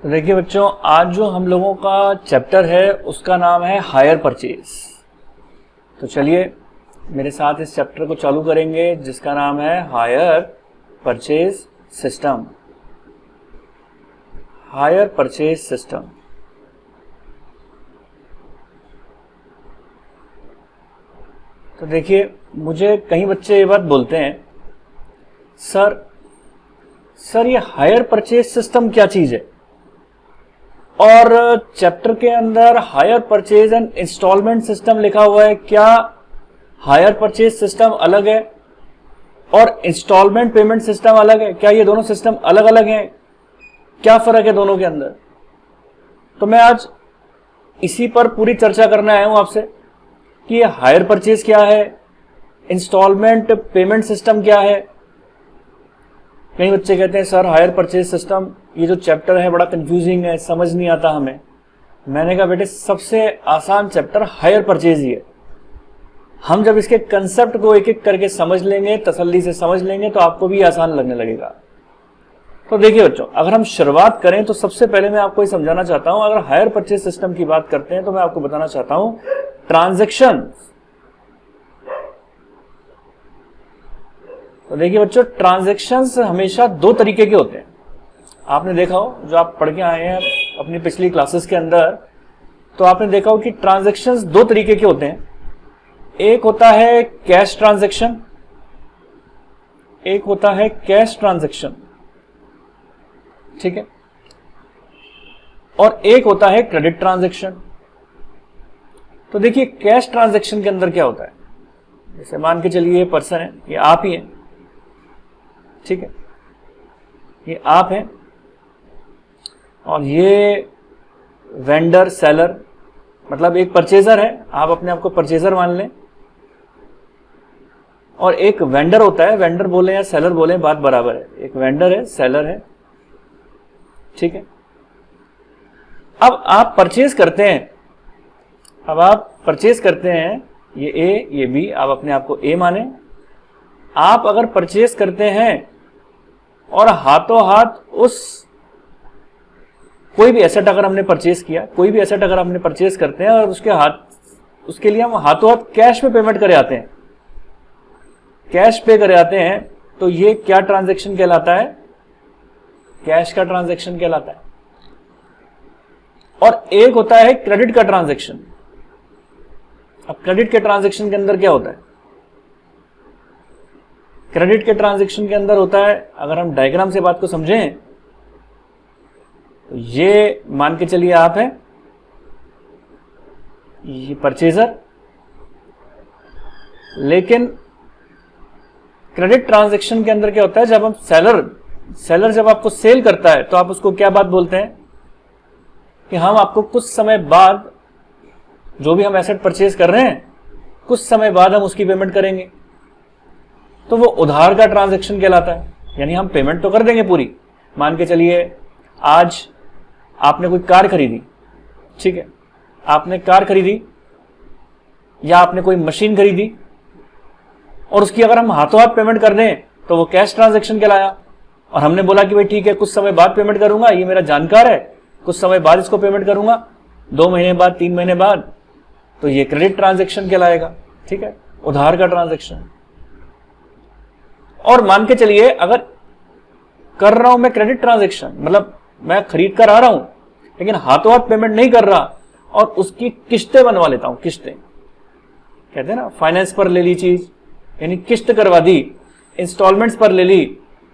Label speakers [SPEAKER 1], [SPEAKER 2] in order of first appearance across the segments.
[SPEAKER 1] तो देखिए बच्चों, आज जो हम लोगों का चैप्टर है उसका नाम है हायर परचेज। तो चलिए मेरे साथ इस चैप्टर को चालू करेंगे जिसका नाम है hire purchase system. Hire purchase system. तो देखिए, मुझे कई बच्चे ये बात बोलते हैं, सर ये हायर परचेज सिस्टम क्या चीज है, और चैप्टर के अंदर hire purchase and instalment system लिखा हुआ है, क्या हायर परचेज सिस्टम अलग है और इंस्टॉलमेंट पेमेंट सिस्टम अलग है? क्या ये दोनों सिस्टम अलग अलग हैं? क्या फर्क है दोनों के अंदर? तो मैं आज इसी पर पूरी चर्चा करने आया हूं आपसे कि ये हायर परचेज क्या है, इंस्टॉलमेंट पेमेंट सिस्टम क्या है। कई बच्चे कहते हैं सर हायर परचेज सिस्टम, ये जो चैप्टर है बड़ा कंफ्यूजिंग है, समझ नहीं आता हमें। मैंने कहा बेटे, सबसे आसान चैप्टर हायर परचेज ही है। हम जब इसके कंसेप्ट को एक एक करके समझ लेंगे, तसल्ली से समझ लेंगे, तो आपको भी आसान लगने लगेगा। तो देखिए बच्चों, अगर हम शुरुआत करें तो सबसे पहले मैं आपको ये समझाना चाहता हूं, अगर हायर परचेज सिस्टम की बात करते हैं तो मैं आपको बताना चाहता हूं ट्रांजैक्शन। तो देखिए बच्चों, ट्रांजैक्शंस हमेशा दो तरीके के होते हैं। आपने देखा हो, जो आप पढ़ के आए हैं अपनी पिछली क्लासेस के अंदर, तो आपने देखा हो कि ट्रांजैक्शंस दो तरीके के होते हैं। एक होता है कैश ट्रांजैक्शन, एक होता है कैश ट्रांजैक्शन, ठीक है, और एक होता है क्रेडिट ट्रांजैक्शन। तो देखिए, कैश ट्रांजैक्शन के अंदर क्या होता है, जैसे मान के चलिए ये पर्सन है, ये आप ही हैं, ठीक है, ये आप हैं और ये वेंडर सेलर, मतलब एक परचेजर है, आप अपने आप को परचेजर मान लें, और एक वेंडर होता है, वेंडर बोले या सेलर बोले बात बराबर है, एक वेंडर है, सेलर है, ठीक है। अब आप परचेज करते हैं, ये ए ये बी, आप अपने आप को ए माने। आप अगर परचेज करते हैं और हाथों हाथ कोई भी एसेट अगर हमने परचेज किया, कोई भी एसेट अगर हमने परचेज करते हैं और उसके लिए हम हाथों हाथ कैश में पेमेंट करे आते हैं, कैश पे करे आते हैं, तो ये क्या ट्रांजैक्शन कहलाता है? कैश का ट्रांजैक्शन कहलाता है। और एक होता है क्रेडिट का ट्रांजैक्शन। अब क्रेडिट के ट्रांजैक्शन के अंदर क्या होता है? क्रेडिट के ट्रांजैक्शन के अंदर होता है, अगर हम डायग्राम से बात को समझें, तो ये मान के चलिए आप हैं, ये परचेजर, लेकिन क्रेडिट ट्रांजैक्शन के अंदर क्या होता है, जब हम सेलर जब आपको सेल करता है तो आप उसको क्या बात बोलते हैं कि हम आपको कुछ समय बाद, जो भी हम एसेट परचेज कर रहे हैं, कुछ समय बाद हम उसकी पेमेंट करेंगे, तो वो उधार का ट्रांजैक्शन कहलाता है। यानी हम पेमेंट तो कर देंगे पूरी, मान के चलिए आज आपने कोई कार खरीदी, ठीक है, आपने कार खरीदी या आपने कोई मशीन खरीदी, और उसकी अगर हम हाथों हाथ पेमेंट कर दें तो वो कैश ट्रांजैक्शन कहलाया। और हमने बोला कि भाई ठीक है, कुछ समय बाद पेमेंट करूंगा, ये मेरा जानकार है, कुछ समय बाद इसको पेमेंट करूंगा, 2 महीने बाद, 3 महीने बाद, तो ये क्रेडिट ट्रांजैक्शन कहलाएगा, ठीक है, उधार का ट्रांजैक्शन। और मान के चलिए अगर कर रहा हूं मैं क्रेडिट ट्रांजैक्शन, मतलब मैं खरीद कर आ रहा हूं लेकिन हाथों हाथ पेमेंट नहीं कर रहा और उसकी किस्तें बनवा लेता हूं, किस्तें कहते हैं ना, फाइनेंस पर ले ली चीज, यानी किस्त करवा दी, इंस्टॉलमेंट्स पर ले ली,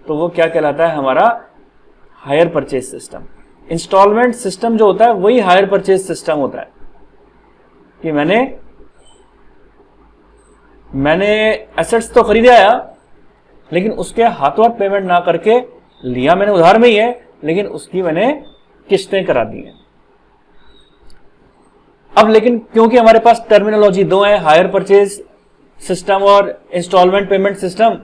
[SPEAKER 1] तो वो क्या कहलाता है? हमारा hire purchase system. Instalment system जो होता है वही हायर परचेज सिस्टम होता है कि मैंने एसेट्स तो खरीदे आया, लेकिन उसके हाथों हाथ पेमेंट ना करके लिया मैंने उधार में ही है, लेकिन उसकी मैंने किस्तें करा दी हैं। अब लेकिन क्योंकि हमारे पास टर्मिनोलॉजी दो है, हायर परचेज सिस्टम और इंस्टॉलमेंट पेमेंट सिस्टम,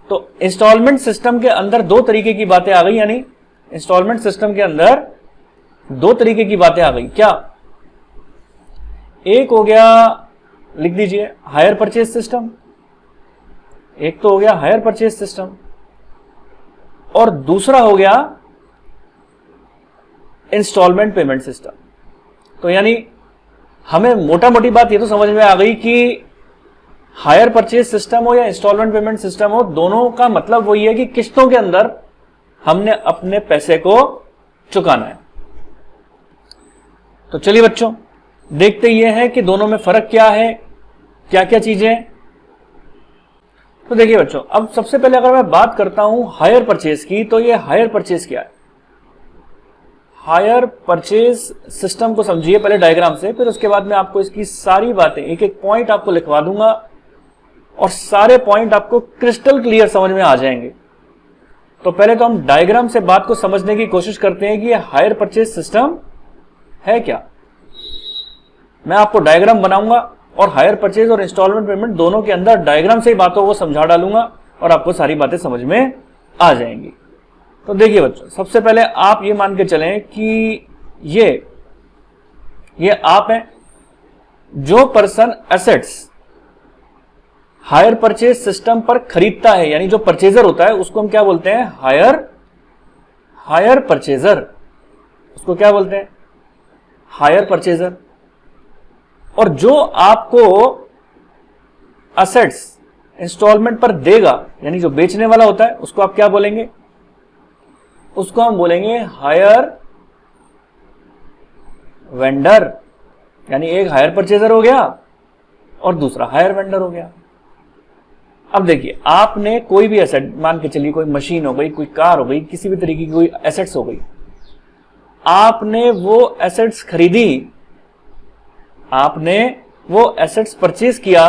[SPEAKER 1] तो इंस्टॉलमेंट सिस्टम के अंदर दो तरीके की बातें आ गई, यानी इंस्टॉलमेंट सिस्टम के अंदर दो तरीके की बातें आ गई। क्या? एक हो गया, लिख दीजिए, हायर परचेज सिस्टम, एक तो हो गया हायर परचेज सिस्टम, और दूसरा हो गया इंस्टॉलमेंट पेमेंट सिस्टम। तो यानी हमें मोटा मोटी बात ये तो समझ में आ गई कि हायर परचेज सिस्टम हो या इंस्टॉलमेंट पेमेंट सिस्टम हो, दोनों का मतलब वही है कि किस्तों के अंदर हमने अपने पैसे को चुकाना है। तो चलिए बच्चों, देखते ये है कि दोनों में फर्क क्या है, क्या क्या चीजें। तो देखिए बच्चों, अब सबसे पहले अगर मैं बात करता हूं हायर परचेज की, तो ये हायर परचेज क्या है? हायर परचेज सिस्टम को समझिए पहले डायग्राम से, फिर उसके बाद में आपको इसकी सारी बातें एक एक पॉइंट आपको लिखवा दूंगा और सारे पॉइंट आपको क्रिस्टल क्लियर समझ में आ जाएंगे। तो पहले तो हम डायग्राम से बात को समझने की कोशिश करते हैं कि ये हायर परचेज सिस्टम है क्या। मैं आपको डायग्राम बनाऊंगा और हायर परचेज और इंस्टॉलमेंट पेमेंट दोनों के अंदर डायग्राम से ही बातों को समझा डालूंगा और आपको सारी बातें समझ में आ जाएंगी। तो देखिए बच्चों, सबसे पहले आप ये मान के चलें कि ये आप हैं, जो person assets higher purchase system पर खरीदता है, यानी जो परचेजर होता है उसको हम क्या बोलते हैं? Hire purchaser. उसको क्या बोलते हैं? Hire purchaser. और जो आपको एसेट्स इंस्टॉलमेंट पर देगा, यानी जो बेचने वाला होता है, उसको आप क्या बोलेंगे? उसको हम बोलेंगे हायर वेंडर। यानी एक हायर परचेजर हो गया और दूसरा हायर वेंडर हो गया। अब देखिए, आपने कोई भी एसेट, मान के चलिए कोई मशीन हो गई, कोई कार हो गई, किसी भी तरीके की कोई एसेट्स हो गई, आपने वो एसेट्स खरीदी, आपने वो एसेट्स परचेज किया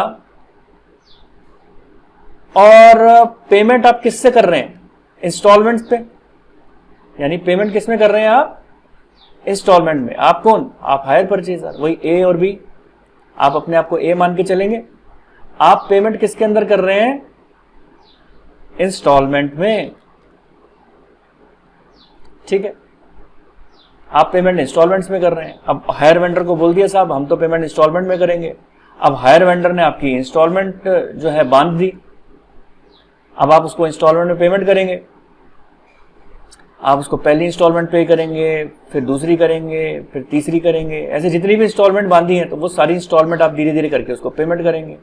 [SPEAKER 1] और पेमेंट आप किससे कर रहे हैं? इंस्टॉलमेंट्स पे। यानी पेमेंट किस में कर रहे हैं आप? इंस्टॉलमेंट में। आप कौन? आप हायर परचेजर। वही ए और बी, आप अपने आप को ए मान के चलेंगे। आप पेमेंट किसके अंदर कर रहे हैं? इंस्टॉलमेंट में। ठीक है, आप पेमेंट इंस्टॉलमेंट्स में कर रहे हैं। अब हायर वेंडर को बोल दिया साहब हम तो पेमेंट इंस्टॉलमेंट में करेंगे। अब हायर वेंडर ने आपकी इंस्टॉलमेंट जो है बांध दी, अब आप उसको इंस्टॉलमेंट में पेमेंट करेंगे। आप उसको पहली इंस्टॉलमेंट पे करेंगे, फिर दूसरी करेंगे, फिर तीसरी करेंगे, ऐसे जितनी भी इंस्टॉलमेंट बांधी हैं तो वो सारी इंस्टॉलमेंट आप धीरे धीरे करके उसको पेमेंट करेंगे।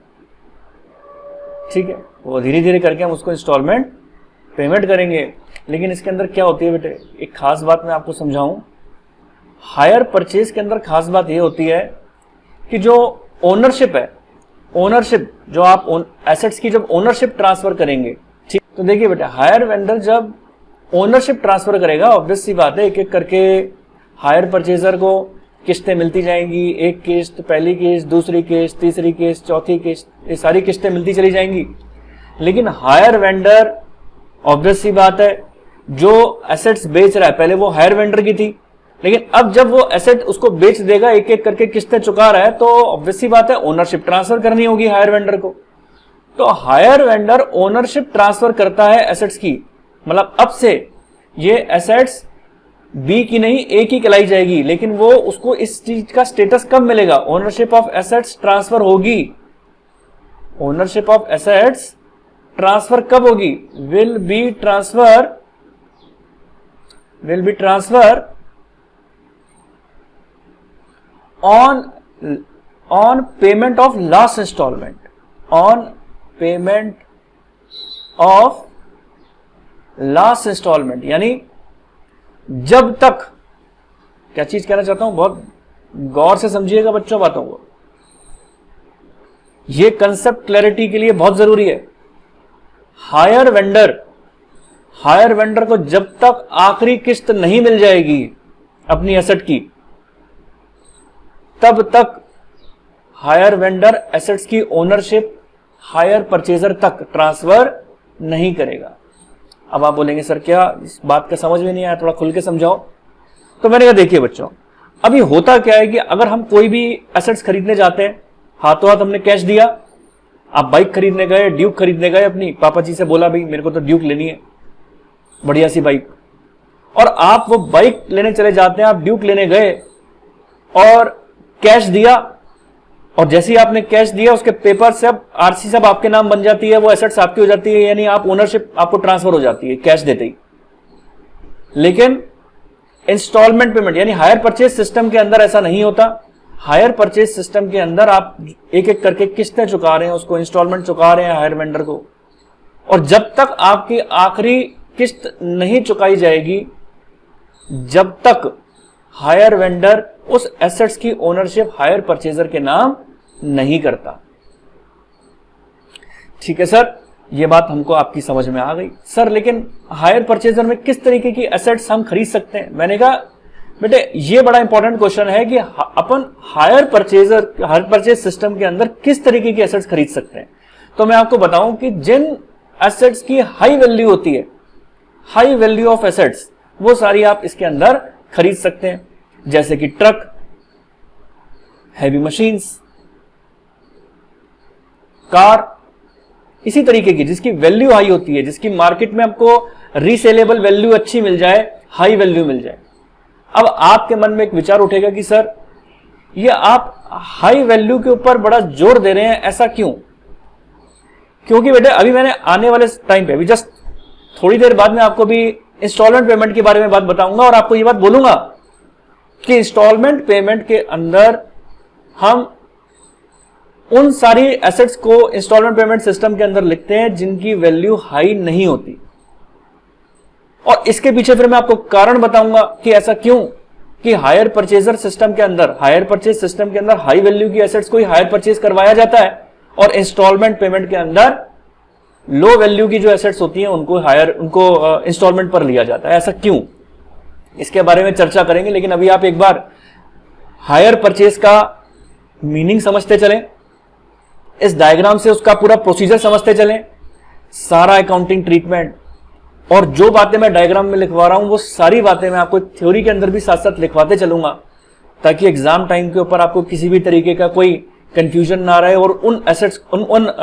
[SPEAKER 1] ठीक है, वो धीरे धीरे करके हम उसको इंस्टॉलमेंट पेमेंट करेंगे। लेकिन इसके अंदर क्या होती है बेटे, एक खास बात मैं आपको समझाऊं। हायर परचेज के अंदर खास बात ये होती है कि जो ओनरशिप है, ओनरशिप जो आप एसेट्स की जब ओनरशिप ट्रांसफर करेंगे, ठीक, तो देखिए बेटा, हायर वेंडर जब ओनरशिप ट्रांसफर करेगा, ऑब्वियस सी बात है एक एक करके हायर परचेजर को किस्तें मिलती जाएंगी। एक किस्त, पहली किस्त, दूसरी किस्त, तीसरी किस्त, चौथी किस्त, ये सारी किस्तें मिलती चली जाएंगी। लेकिन हायर वेंडर, ऑब्वियस सी बात है, जो एसेट्स बेच रहा है, पहले वो हायर वेंडर की थी, लेकिन अब जब वो एसेट उसको बेच देगा, एक एक करके किस्तें चुका रहा है, तो ऑब्वियस सी बात है ओनरशिप ट्रांसफर करनी होगी हायर वेंडर को। तो हायर वेंडर ओनरशिप ट्रांसफर करता है एसेट्स की, मतलब अब से ये एसेट्स बी की नहीं ए की कहलाई जाएगी। लेकिन वो उसको इस चीज का स्टेटस कब मिलेगा? ओनरशिप ऑफ एसेट्स ट्रांसफर होगी। ओनरशिप ऑफ एसेट्स ट्रांसफर कब होगी? Will be transfer on payment of last installment, on payment of last installment। यानी जब तक, क्या चीज कहना चाहता हूं, बहुत गौर से समझिएगा बच्चों बातों को, ये कंसेप्ट क्लैरिटी के लिए बहुत जरूरी है। हायर वेंडर को जब तक आखिरी किस्त नहीं मिल जाएगी अपनी एसेट की, तब तक हायर वेंडर एसेट्स की ओनरशिप हायर परचेजर तक ट्रांसफर नहीं करेगा। अब आप बोलेंगे सर क्या इस बात का समझ में नहीं आया, थोड़ा खुल के समझाओ। तो मैंने कहा देखिए बच्चों, अभी होता क्या है कि अगर हम कोई भी एसेट्स खरीदने जाते हैं, हाथों हाथ हमने कैश दिया, आप बाइक खरीदने गए, ड्यूक खरीदने गए, अपनी पापा जी से बोला भाई मेरे को तो ड्यूक लेनी है, बढ़िया सी बाइक, और आप वो बाइक लेने चले जाते हैं, आप ड्यूक लेने गए और कैश दिया, और जैसे ही आपने कैश दिया उसके पेपर सब आरसी सब आपके नाम बन जाती है, वो एसेट्स आपकी हो जाती है, यानी आप ओनरशिप आपको ट्रांसफर हो जाती है कैश देते ही। लेकिन इंस्टॉलमेंट पेमेंट यानी हायर परचेज सिस्टम के अंदर ऐसा नहीं होता। हायर परचेज सिस्टम के अंदर आप एक एक करके किस्तें चुका रहे हैं, उसको इंस्टॉलमेंट चुका रहे हैं हायर वेंडर को, और जब तक आपकी आखिरी किस्त नहीं चुकाई जाएगी, जब तक हायर वेंडर उस एसेट्स की ओनरशिप हायर परचेजर के नाम नहीं करता। ठीक है सर, ये बात हमको आपकी समझ में आ गई। सर लेकिन हायर परचेजर में किस तरीके की एसेट्स हम खरीद सकते हैं? मैंने कहा बेटे ये बड़ा इंपॉर्टेंट क्वेश्चन है कि अपन हायर परचेज सिस्टम के अंदर किस तरीके की एसेट्स खरीद सकते हैं। तो मैं आपको बताऊं कि जिन एसेट्स की हाई वैल्यू होती है, हाई वैल्यू ऑफ एसेट्स, वो सारी आप इसके अंदर खरीद सकते हैं, जैसे कि ट्रक, हैवी मशीन्स, कार, इसी तरीके की जिसकी वैल्यू हाई होती है, जिसकी मार्केट में आपको रीसेलेबल वैल्यू अच्छी मिल जाए, हाई वैल्यू मिल जाए। अब आपके मन में एक विचार उठेगा कि सर ये आप हाई वैल्यू के ऊपर बड़ा जोर दे रहे हैं, ऐसा क्यों? क्योंकि बेटे अभी मैंने आने वाले टाइम पे, अभी जस्ट थोड़ी देर बाद में आपको भी इंस्टॉलमेंट पेमेंट के बारे में बात बताऊंगा और आपको ये बात बोलूंगा कि इंस्टॉलमेंट पेमेंट के अंदर हम उन सारी एसेट्स को इंस्टॉलमेंट पेमेंट सिस्टम के अंदर लिखते हैं जिनकी वैल्यू हाई नहीं होती, और इसके पीछे फिर मैं आपको कारण बताऊंगा कि ऐसा क्यों कि हायर परचेजर सिस्टम के अंदर, हायर परचेज सिस्टम के अंदर हाई वैल्यू की एसेट्स को ही हायर परचेज करवाया जाता है, और इंस्टॉलमेंट पेमेंट के अंदर लो वैल्यू की जो एसेट्स होती हैं उनको इंस्टॉलमेंट पर लिया जाता है। ऐसा क्यों, इसके बारे में चर्चा करेंगे। लेकिन अभी आप एक बार हायर परचेज का मीनिंग समझते चलें, इस डायग्राम से उसका पूरा प्रोसीजर समझते चलें, सारा अकाउंटिंग ट्रीटमेंट, और जो बातें मैं डायग्राम में लिखवा रहा हूं वो सारी बातें मैं आपको थ्योरी के अंदर भी साथ साथ लिखवाते चलूंगा, ताकि एग्जाम टाइम के ऊपर आपको किसी भी तरीके का कोई कंफ्यूजन ना रहे, और उन एसेट्स उन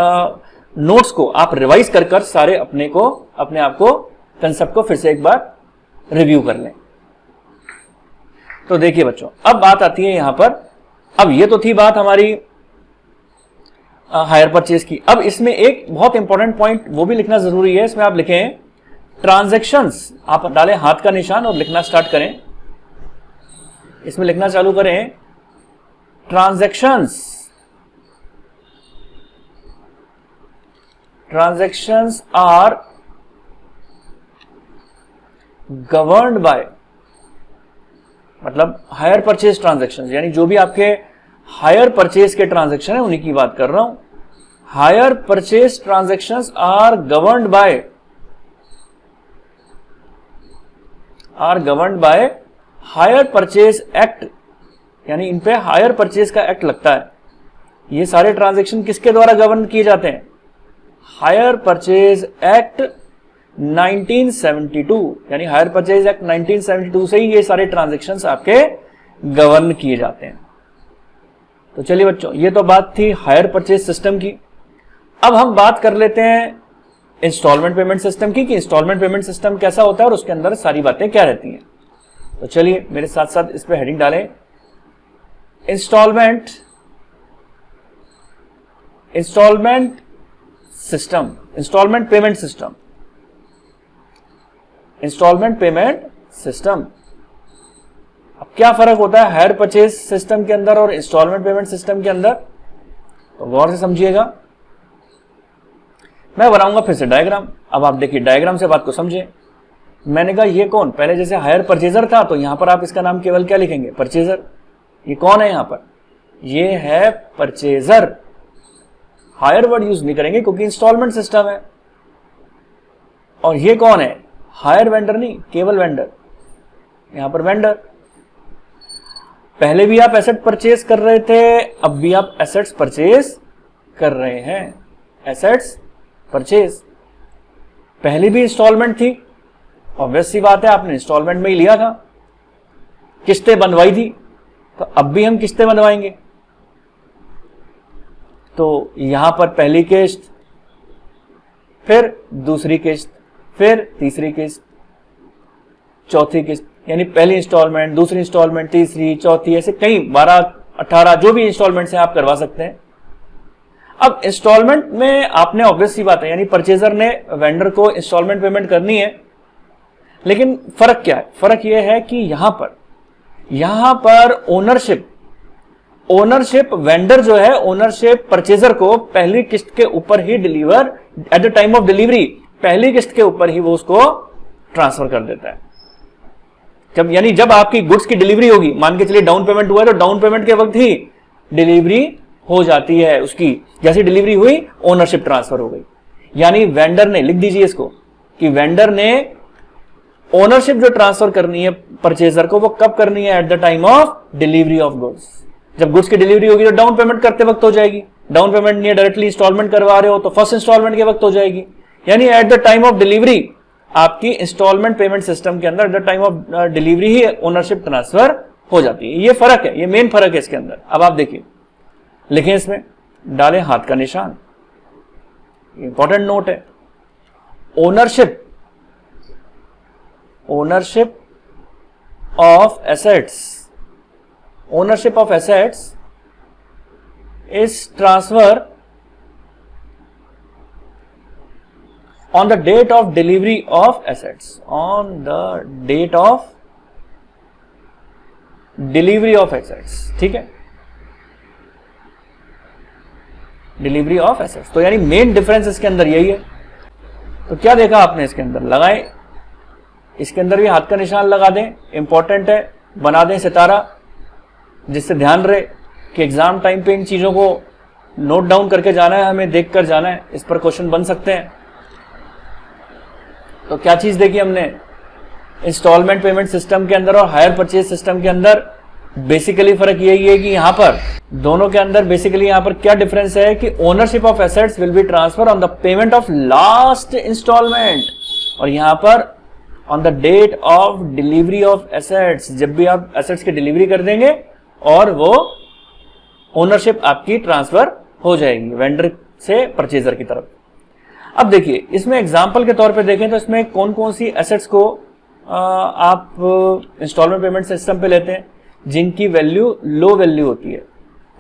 [SPEAKER 1] नोट्स को आप रिवाइज कर सारे अपने आप को कंसेप्ट को फिर से एक बार रिव्यू कर लें। तो देखिए बच्चों, अब बात आती है यहां पर, अब ये तो थी बात हमारी हायर परचेज की। अब इसमें एक बहुत इंपॉर्टेंट पॉइंट वो भी लिखना जरूरी है, इसमें आप लिखें ट्रांजैक्शंस, आप डालें हाथ का निशान और लिखना स्टार्ट करें, इसमें लिखना चालू करें transactions. Transactions are governed by, मतलब हायर परचेज ट्रांजैक्शंस, यानी जो भी आपके हायर परचेज के ट्रांजैक्शन है उन्हीं की बात कर रहा हूं। Hire purchase transactions are governed by hire purchase act, यानी इन पे हायर परचेज का एक्ट लगता है। ये सारे ट्रांजैक्शन किसके द्वारा गवर्न किए जाते हैं? हायर परचेज एक्ट 1972, यानी हायर परचेज एक्ट 1972 से ही ये सारे ट्रांजैक्शंस आपके गवर्न किए जाते हैं। तो चलिए बच्चों, ये तो बात थी हायर परचेज सिस्टम की। अब हम बात कर लेते हैं इंस्टॉलमेंट पेमेंट सिस्टम की, कि इंस्टॉलमेंट पेमेंट सिस्टम कैसा होता है और उसके अंदर सारी बातें क्या रहती हैं। तो चलिए मेरे साथ साथ इस पे हेडिंग डालें, instalment system, instalment payment system, instalment payment system. अब क्या फर्क होता है हायर परचेज सिस्टम के अंदर और इंस्टॉलमेंट पेमेंट सिस्टम के अंदर, तो गौर से समझिएगा। मैं बनाऊंगा फिर से डायग्राम। अब आप देखिए डायग्राम से बात को समझे। मैंने कहा ये कौन, पहले जैसे हायर परचेजर था तो यहां पर आप इसका नाम केवल क्या लिखेंगे, परचेजर। ये कौन है यहां पर, ये है परचेजर। हायर वर्ड यूज नहीं करेंगे क्योंकि इंस्टॉलमेंट सिस्टम है। और ये कौन है, हायर वेंडर नहीं, केवल वेंडर। यहां पर वेंडर, पहले भी आप एसेट परचेज कर रहे थे, अब भी आप एसेट्स परचेज कर रहे हैं। एसेट्स परचेज, पहले भी इंस्टॉलमेंट थी, ऑब्वियस सी बात है आपने इंस्टॉलमेंट में ही लिया था, किस्तें बनवाई थी, तो अब भी हम किस्तें बनवाएंगे। तो यहां पर पहली किस्त, फिर दूसरी किस्त, फिर तीसरी किस्त, चौथी किस्त, यानी पहली इंस्टॉलमेंट, दूसरी इंस्टॉलमेंट, तीसरी, चौथी, ऐसे कई 12, 18 जो भी इंस्टॉलमेंट्स हैं आप करवा सकते हैं। अब इंस्टॉलमेंट में आपने ऑब्वियस सी बात है, यानी परचेजर ने वेंडर को इंस्टॉलमेंट पेमेंट करनी है, लेकिन फर्क क्या है? फर्क यह है कि यहां पर ओनरशिप वेंडर जो है, ओनरशिप परचेजर को पहली किस्त के ऊपर ही deliver, at the time of delivery पहली किस्त के ऊपर ही वो उसको ट्रांसफर कर देता है। जब आपकी गुड्स की डिलीवरी होगी, मान के चलिए डाउन पेमेंट हुआ है, तो डाउन पेमेंट के वक्त ही डिलीवरी हो जाती है उसकी। जैसी डिलीवरी हुई ओनरशिप ट्रांसफर हो गई। यानी वेंडर ने, लिख दीजिए इसको, कि वेंडर ने ओनरशिप जो ट्रांसफर करनी है परचेजर को, वो कब करनी है? Eight the time of delivery of goods. जब गुड्स की डिलीवरी होगी तो डाउन पेमेंट करते वक्त हो जाएगी। डाउन पेमेंट नहीं, डायरेक्टली इंस्टॉलमेंट करवा रहे हो तो फर्स्ट इंस्टॉलमेंट के वक्त हो जाएगी। यानी eight the time of delivery आपकी इंस्टॉलमेंट पेमेंट सिस्टम के अंदर eight the time of delivery he ownership transfer हो जाती है। ये फर्क है, ये मेन फर्क है इसके अंदर। अब आप देखिए, लिखें इसमें, डालें हाथ का निशान, इंपॉर्टेंट नोट है। Ownership of assets, ownership of assets is transfer on the date of delivery of assets, on the date of delivery of assets। ठीक है, डिलीवरी ऑफ एसेट्स। तो यानी मेन डिफरेंस इसके अंदर यही है। तो क्या देखा आपने इसके अंदर? लगाएं, इसके अंदर भी हाथ का निशान लगा दें, इंपॉर्टेंट है, बना दें सितारा, जिससे ध्यान रहे कि एग्जाम टाइम पे इन चीजों को नोट डाउन करके जाना है, हमें देख कर जाना है। इस पर क्वेश्चन बन सकते हैं। तो क्या चीज देखी हमने? इंस्टॉलमेंट पेमेंट सिस्टम के अंदर और हायर परचेज सिस्टम के अंदर बेसिकली फर्क यही है कि यहां पर दोनों के अंदर बेसिकली यहां पर क्या डिफरेंस है कि ownership of assets will be transfer on the payment of last instalment, और यहां पर on the date of delivery of assets, जब भी आप एसेट्स की डिलीवरी कर देंगे और वो ओनरशिप आपकी ट्रांसफर हो जाएगी वेंडर से परचेजर की तरफ। अब देखिए, इसमें एग्जांपल के तौर पे देखें तो इसमें कौन कौन सी एसेट्स को आप इंस्टॉलमेंट पेमेंट सिस्टम पे लेते हैं जिनकी वैल्यू लो वैल्यू होती है,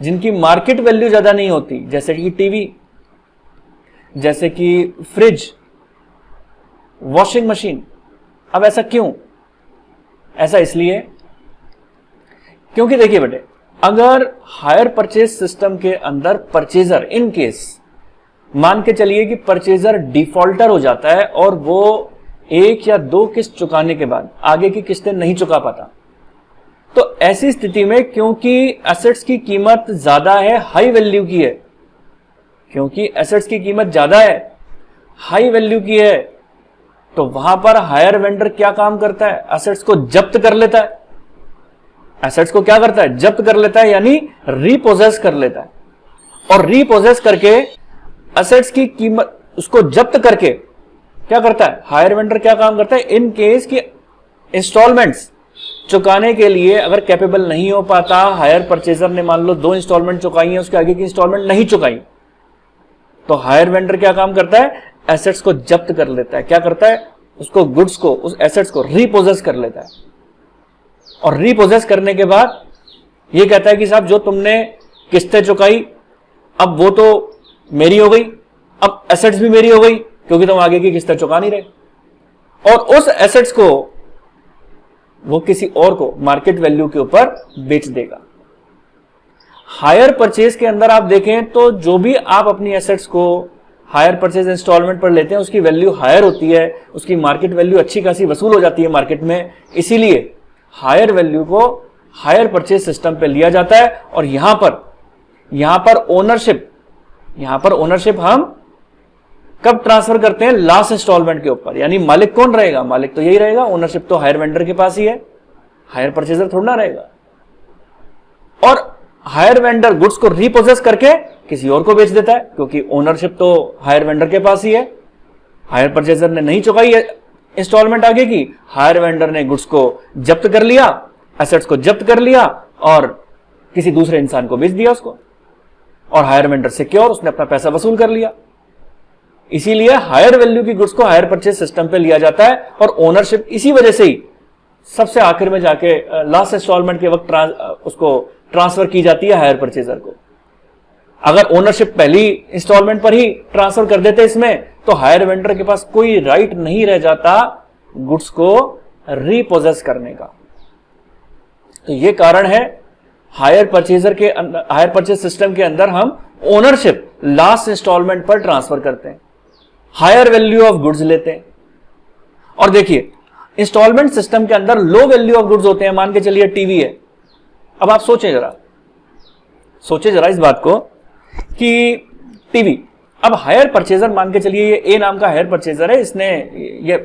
[SPEAKER 1] जिनकी मार्केट वैल्यू ज्यादा नहीं होती, जैसे कि टीवी, जैसे कि फ्रिज, वॉशिंग मशीन। अब ऐसा क्यों? ऐसा इसलिए क्योंकि देखिए बेटे, अगर हायर परचेज सिस्टम के अंदर परचेजर, इन केस मान के चलिए कि परचेजर डिफॉल्टर हो जाता है और वो 1 या 2 किस्त चुकाने के बाद आगे की किस्तें नहीं चुका पाता, तो ऐसी स्थिति में क्योंकि एसेट्स की कीमत ज्यादा है, हाई वैल्यू की है, क्योंकि एसेट्स की कीमत ज्यादा है, हाई वैल्यू की है, तो वहां पर हायर वेंडर क्या काम करता है? एसेट्स को जब्त कर लेता है। एसेट्स को क्या करता है? जब्त कर लेता है, यानी रीपोजेस कर लेता है। और रीपोजेस करके एसेट्स की कीमत, उसको जब्त करके क्या करता है? हायर वेंडर क्या काम करता है? इन केस की इंस्टॉलमेंट्स चुकाने के लिए अगर कैपेबल नहीं हो पाता, हायर परचेजर ने मान लो 2 इंस्टॉलमेंट चुकाई है, उसके आगे की इंस्टॉलमेंट नहीं चुकाई, तो हायर वेंडर क्या काम करता है? एसेट्स को जब्त कर लेता है। क्या करता है? उसको, गुड्स को, उस एसेट्स को रीपोजेस कर लेता है। और रीपोजेस करने के बाद ये कहता है कि साहब जो तुमने किस्तें चुकाई, अब वो तो मेरी हो गई, अब एसेट्स भी मेरी हो गई, क्योंकि तुम आगे की किस्तें चुका नहीं रहे, और उस एसेट्स को वो किसी और को मार्केट वैल्यू के ऊपर बेच देगा। हायर परचेज के अंदर आप देखें तो जो भी आप अपनी एसेट्स को हायर परचेज इंस्टॉलमेंट पर लेते हैं, उसकी वैल्यू हायर होती है, उसकी मार्केट वैल्यू अच्छी खासी वसूल हो जाती है मार्केट में, इसीलिए हायर वैल्यू को हायर परचेज सिस्टम पे लिया जाता है। और यहां पर ओनरशिप हम कब ट्रांसफर करते हैं? लास्ट इंस्टॉलमेंट के ऊपर। यानी मालिक कौन रहेगा? मालिक तो यही रहेगा, ओनरशिप तो हायर वेंडर के पास ही है, हायर परचेजर थोड़ा ना रहेगा। और हायर वेंडर गुड्स को रीपोजेस करके किसी और को बेच देता है, क्योंकि ओनरशिप तो हायर वेंडर के पास ही है। हायर परचेजर ने नहीं चुकाई है इंस्टॉलमेंट आगे की, हायर वेंडर ने गुड्स को जब्त कर लिया, एसेट्स को जब्त कर लिया और किसी दूसरे इंसान को बेच दिया उसको, और हायर वेंडर सिक्योर, उसने अपना पैसा वसूल कर लिया। इसीलिए हायर वैल्यू की गुड्स को हायर परचेज सिस्टम पे लिया जाता है, और ओनरशिप इसी वजह से ही सबसे आखिर में जाके लास्ट इंस्टॉलमेंट के वक्त उसको ट्रांसफर की जाती है हायर परचेजर को। अगर ओनरशिप पहली इंस्टॉलमेंट पर ही ट्रांसफर कर देते इसमें, तो हायर वेंडर के पास कोई राइट नहीं रह जाता गुड्स को रीपोजेस करने का। तो ये कारण है हायर परचेज सिस्टम के अंदर हम ओनरशिप लास्ट इंस्टॉलमेंट पर ट्रांसफर करते हैं, हायर वैल्यू ऑफ गुड्स लेते हैं। और देखिए इंस्टॉलमेंट सिस्टम के अंदर लो वैल्यू ऑफ गुड्स होते हैं। मान के चलिए टीवी है। अब आप सोचें जरा इस बात को कि टीवी, अब हायर परचेजर मान के चलिए ये ए नाम का हायर परचेजर है,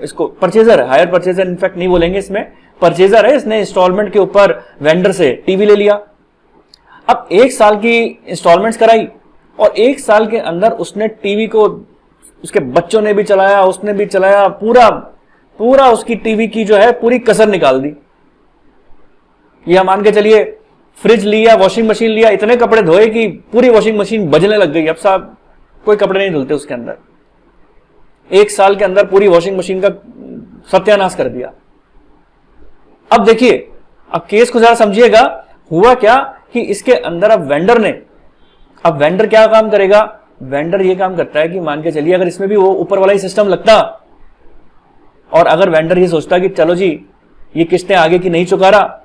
[SPEAKER 1] इसको परचेजर है, हायर परचेजर इनफैक्ट नहीं बोलेंगे इसमें, परचेजर है, इसने इंस्टॉलमेंट के ऊपर वेंडर से टीवी ले लिया। अब 1 साल की इंस्टॉलमेंट्स कराई और 1 साल के अंदर उसने टीवी को उसके बच्चों ने भी चलाया, उसने भी चलाया, पूरा उसकी टीवी की जो है पूरी कसर निकाल दी। या मान के चलिए फ्रिज लिया, वॉशिंग मशीन लिया, इतने कपड़े धोए कि पूरी वॉशिंग मशीन बजने लग गई। अब साहब कोई कपड़े नहीं धुलते उसके अंदर। 1 साल के अंदर पूरी वॉशिंग मशीन का सत्यानाश कर दिया। अब देखिए, अब केस को जरा समझिएगा, हुआ क्या कि इसके अंदर अब वेंडर क्या काम करेगा? वेंडर ये काम करता है कि मान के चलिए अगर इसमें भी वो ऊपर वाला ही सिस्टम लगता और अगर वेंडर ये सोचता कि चलो जी ये किस्तें आगे की नहीं चुका रहा,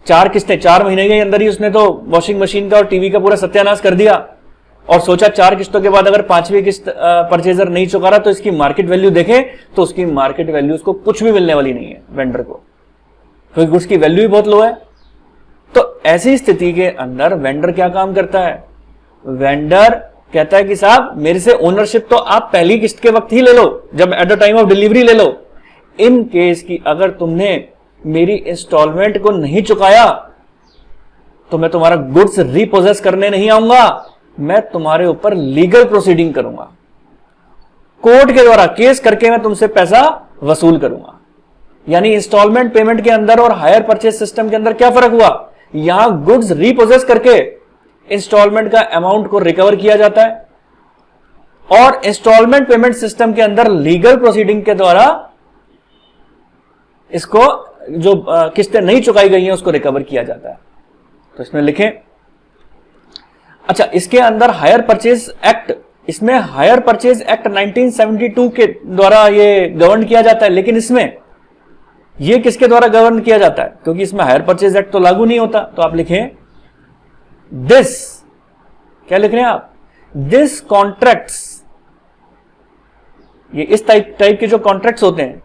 [SPEAKER 1] 4 किस्तें 4 महीने के अंदर ही उसने तो वॉशिंग मशीन का और टीवी का पूरा सत्यानाश कर दिया और सोचा 4 किस्तों के बाद अगर 5वीं किस्त परचेजर नहीं चुका रहा तो इसकी मार्केट वैल्यू देखें तो उसकी मार्केट वैल्यू उसको कुछ भी मिलने वाली नहीं है वेंडर को, क्योंकि गुड्स की वैल्यू ही बहुत लो है। तो ऐसी स्थिति के अंदर वेंडर क्या काम करता है? वेंडर कहता है कि साहब मेरे से ओनरशिप तो आप पहली किस्त के वक्त ही ले लो, जब eight the time of delivery ले लो। इन केस की अगर तुमने मेरी इंस्टॉलमेंट को नहीं चुकाया तो मैं तुम्हारा गुड्स रीपोजेस करने नहीं आऊंगा, मैं तुम्हारे ऊपर लीगल प्रोसीडिंग करूंगा, कोर्ट के द्वारा केस करके मैं तुमसे पैसा वसूल करूंगा। यानी इंस्टॉलमेंट पेमेंट के अंदर और हायर परचेज सिस्टम के अंदर क्या फर्क हुआ? यहां गुड्स रीपोजेस करके इंस्टॉलमेंट का अमाउंट को रिकवर किया जाता है और इंस्टॉलमेंट पेमेंट सिस्टम के अंदर लीगल प्रोसीडिंग के द्वारा इसको जो किस्तें नहीं चुकाई गई हैं उसको रिकवर किया जाता है। तो इसमें लिखें, अच्छा इसके अंदर हायर परचेज एक्ट, इसमें हायर परचेज एक्ट 1972 के द्वारा ये गवर्न किया जाता है, लेकिन इसमें ये किसके द्वारा गवर्न किया जाता है? क्योंकि इसमें हायर परचेज एक्ट तो लागू नहीं होता। तो आप लिखें दिस, क्या लिख रहे हैं आप? दिस कॉन्ट्रैक्ट्स, ये इस टाइप के जो कॉन्ट्रैक्ट्स होते हैं,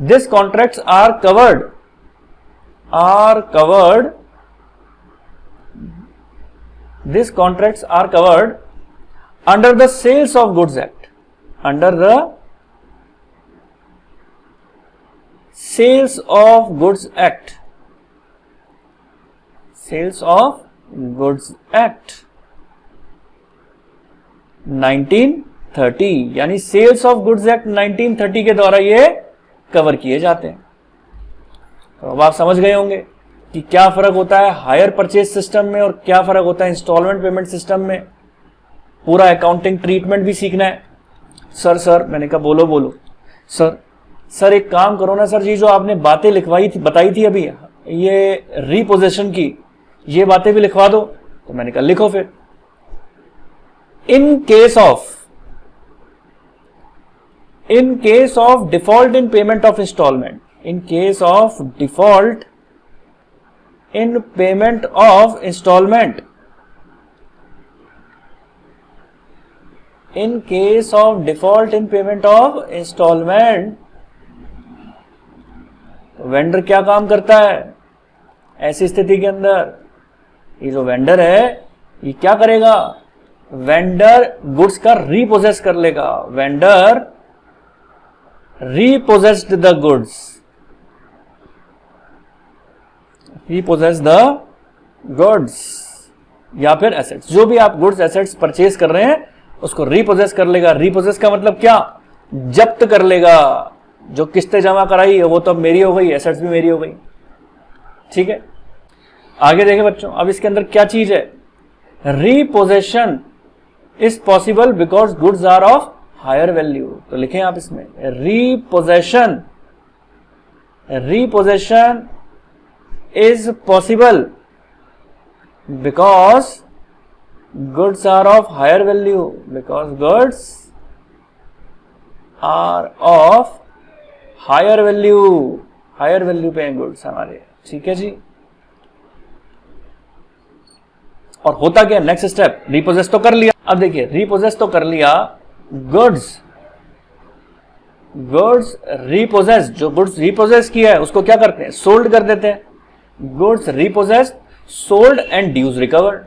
[SPEAKER 1] this contracts are covered these contracts are covered under the Sales of Goods Act, under the Sales of Goods Act, Sales of Goods Act 1930, यानी सेल्स ऑफ गुड्स एक्ट 1930 के द्वारा ये कवर किए जाते हैं। तो अब आप समझ गए होंगे कि क्या फर्क होता है हायर परचेज सिस्टम में और क्या फर्क होता है इंस्टॉलमेंट पेमेंट सिस्टम में। पूरा अकाउंटिंग ट्रीटमेंट भी सीखना है। सर मैंने कहा बोलो सर एक काम करो ना सर जी, जो आपने बातें लिखवाई थी बताई थी अभी ये रीपोजेशन की, ये बातें भी लिखवा दो। तो मैंने कहा लिखो फिर। In case of default in payment of instalment, in case of default in payment of installment, in case of default in payment of installment, vendor क्या काम करता है ऐसी स्थिति के अंदर? ये जो वेंडर है ये क्या करेगा? वेंडर गुड्स का रीपोजेस कर लेगा। Vendor repossessed the goods, repossess the goods या फिर एसेट्स, जो भी आप गुड्स एसेट्स परचेज कर रहे हैं उसको रीपोजेस कर लेगा। रीपोजेस का मतलब क्या? जब्त कर लेगा। जो किस्तें जमा कराई है वो तो अब मेरी हो गई, एसेट्स भी मेरी हो गई। ठीक है, आगे देखें बच्चों। अब इसके अंदर क्या चीज है? Repossession is possible because goods are of higher value. तो लिखें आप इसमें repossession is possible because goods are of higher value, because goods are of higher value पे हैं गुड्स हमारे, ठीक है जी। और होता क्या, नेक्स्ट स्टेप, रिपोजेस तो कर लिया। अब देखिए रिपोजेस तो कर लिया, गुड्स रिपोजेस, जो गुड्स रिपोजेस किया है उसको क्या करते हैं, सोल्ड कर देते हैं। Goods repossess, sold and dues recovered,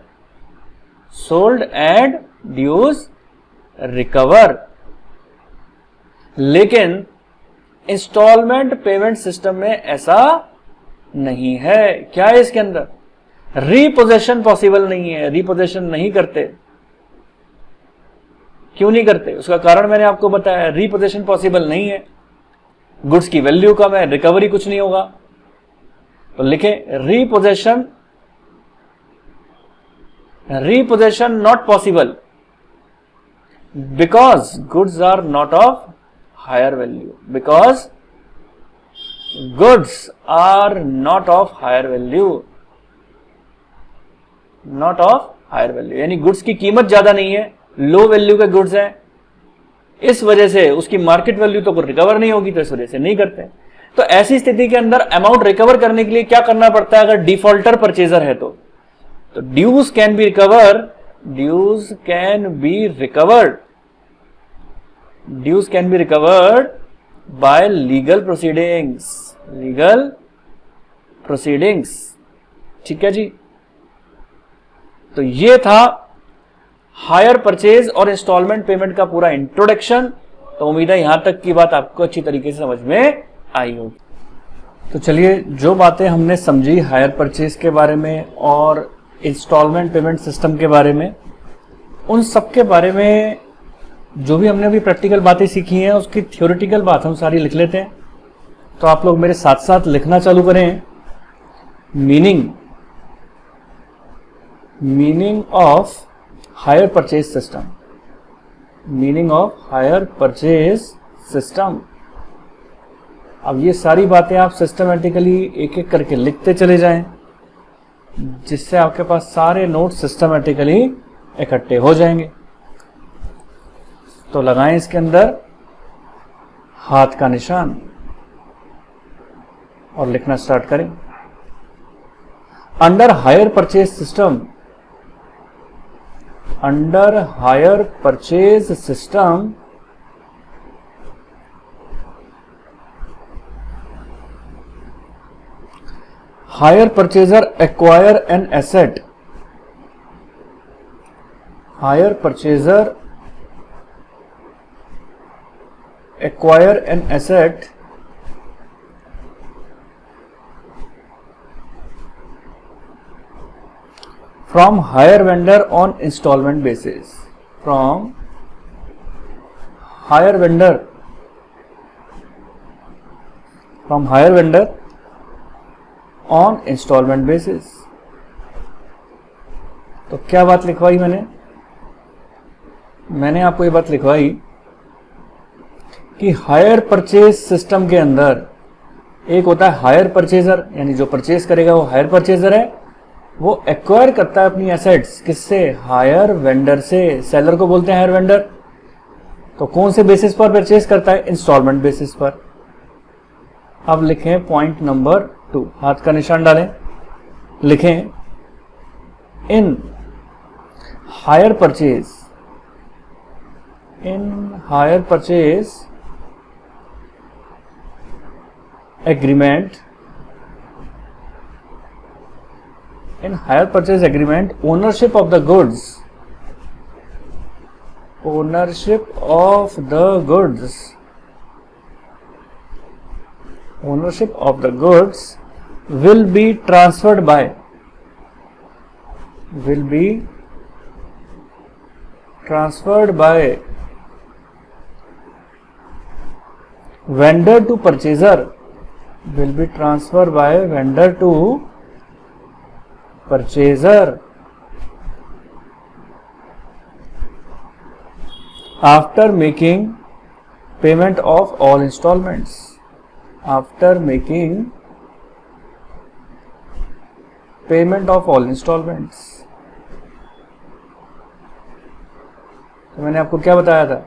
[SPEAKER 1] sold and dues recover. लेकिन इंस्टॉलमेंट पेमेंट सिस्टम में ऐसा नहीं है। क्या है इसके अंदर, रिपोजेशन पॉसिबल नहीं है, रिपोजेशन नहीं करते। क्यों नहीं करते, उसका कारण मैंने आपको बताया, रिपोजेशन पॉसिबल नहीं है, गुड्स की वैल्यू कम है, रिकवरी कुछ नहीं होगा। तो लिखें repossession not possible because goods are not of higher value, because goods are not of higher value, not of higher value, यानी गुड्स की कीमत ज्यादा नहीं है, लो वैल्यू के गुड्स हैं, इस वजह से उसकी मार्केट वैल्यू तो रिकवर नहीं होगी, तो इस वजह से नहीं करते। तो ऐसी स्थिति के अंदर अमाउंट रिकवर करने के लिए क्या करना पड़ता है, अगर डिफॉल्टर परचेजर है तो dues can be recovered, dues can be recovered by legal proceedings, ठीक है जी। तो ये था हायर परचेज और इंस्टॉलमेंट पेमेंट का पूरा इंट्रोडक्शन। तो उम्मीद है यहां तक की बात आपको अच्छी तरीके से समझ में आई होगी। तो चलिए, जो बातें हमने समझी हायर परचेज के बारे में और इंस्टॉलमेंट पेमेंट सिस्टम के बारे में, उन सब के बारे में जो भी हमने अभी प्रैक्टिकल बातें सीखी हैं उसकी थ्योरेटिकल बात हम सारी लिख लेते हैं। तो आप लोग मेरे साथ साथ लिखना चालू करें। Meaning of higher purchase system, meaning of higher purchase system. अब ये सारी बातें आप सिस्टमेटिकली एक एक करके लिखते चले जाएं, जिससे आपके पास सारे नोट सिस्टमेटिकली इकट्ठे हो जाएंगे। तो लगाएं इसके अंदर हाथ का निशान और लिखना स्टार्ट करें। Under higher purchase system, under hire purchase system, hire purchaser acquire an asset, hire purchaser acquire an asset from hire vendor on installment basis, from hire vendor on installment basis। तो क्या बात लिखवाई मैंने आपको ये बात लिखवाई कि हायर परचेज सिस्टम के अंदर एक होता है हायर परचेजर, यानी जो परचेज करेगा वो हायर परचेजर है, वो एक्वायर करता है अपनी एसेट्स किससे, हायर वेंडर से। सेलर को बोलते हैं हायर वेंडर। तो कौन से बेसिस पर परचेज करता है, इंस्टॉलमेंट बेसिस पर। अब लिखें पॉइंट नंबर 2, हाथ का निशान डालें, लिखें in hire purchase agreement, in hire purchase agreement, ownership of the goods will be transferred by vendor to purchaser, after making payment of all installments, तो मैंने आपको क्या बताया था,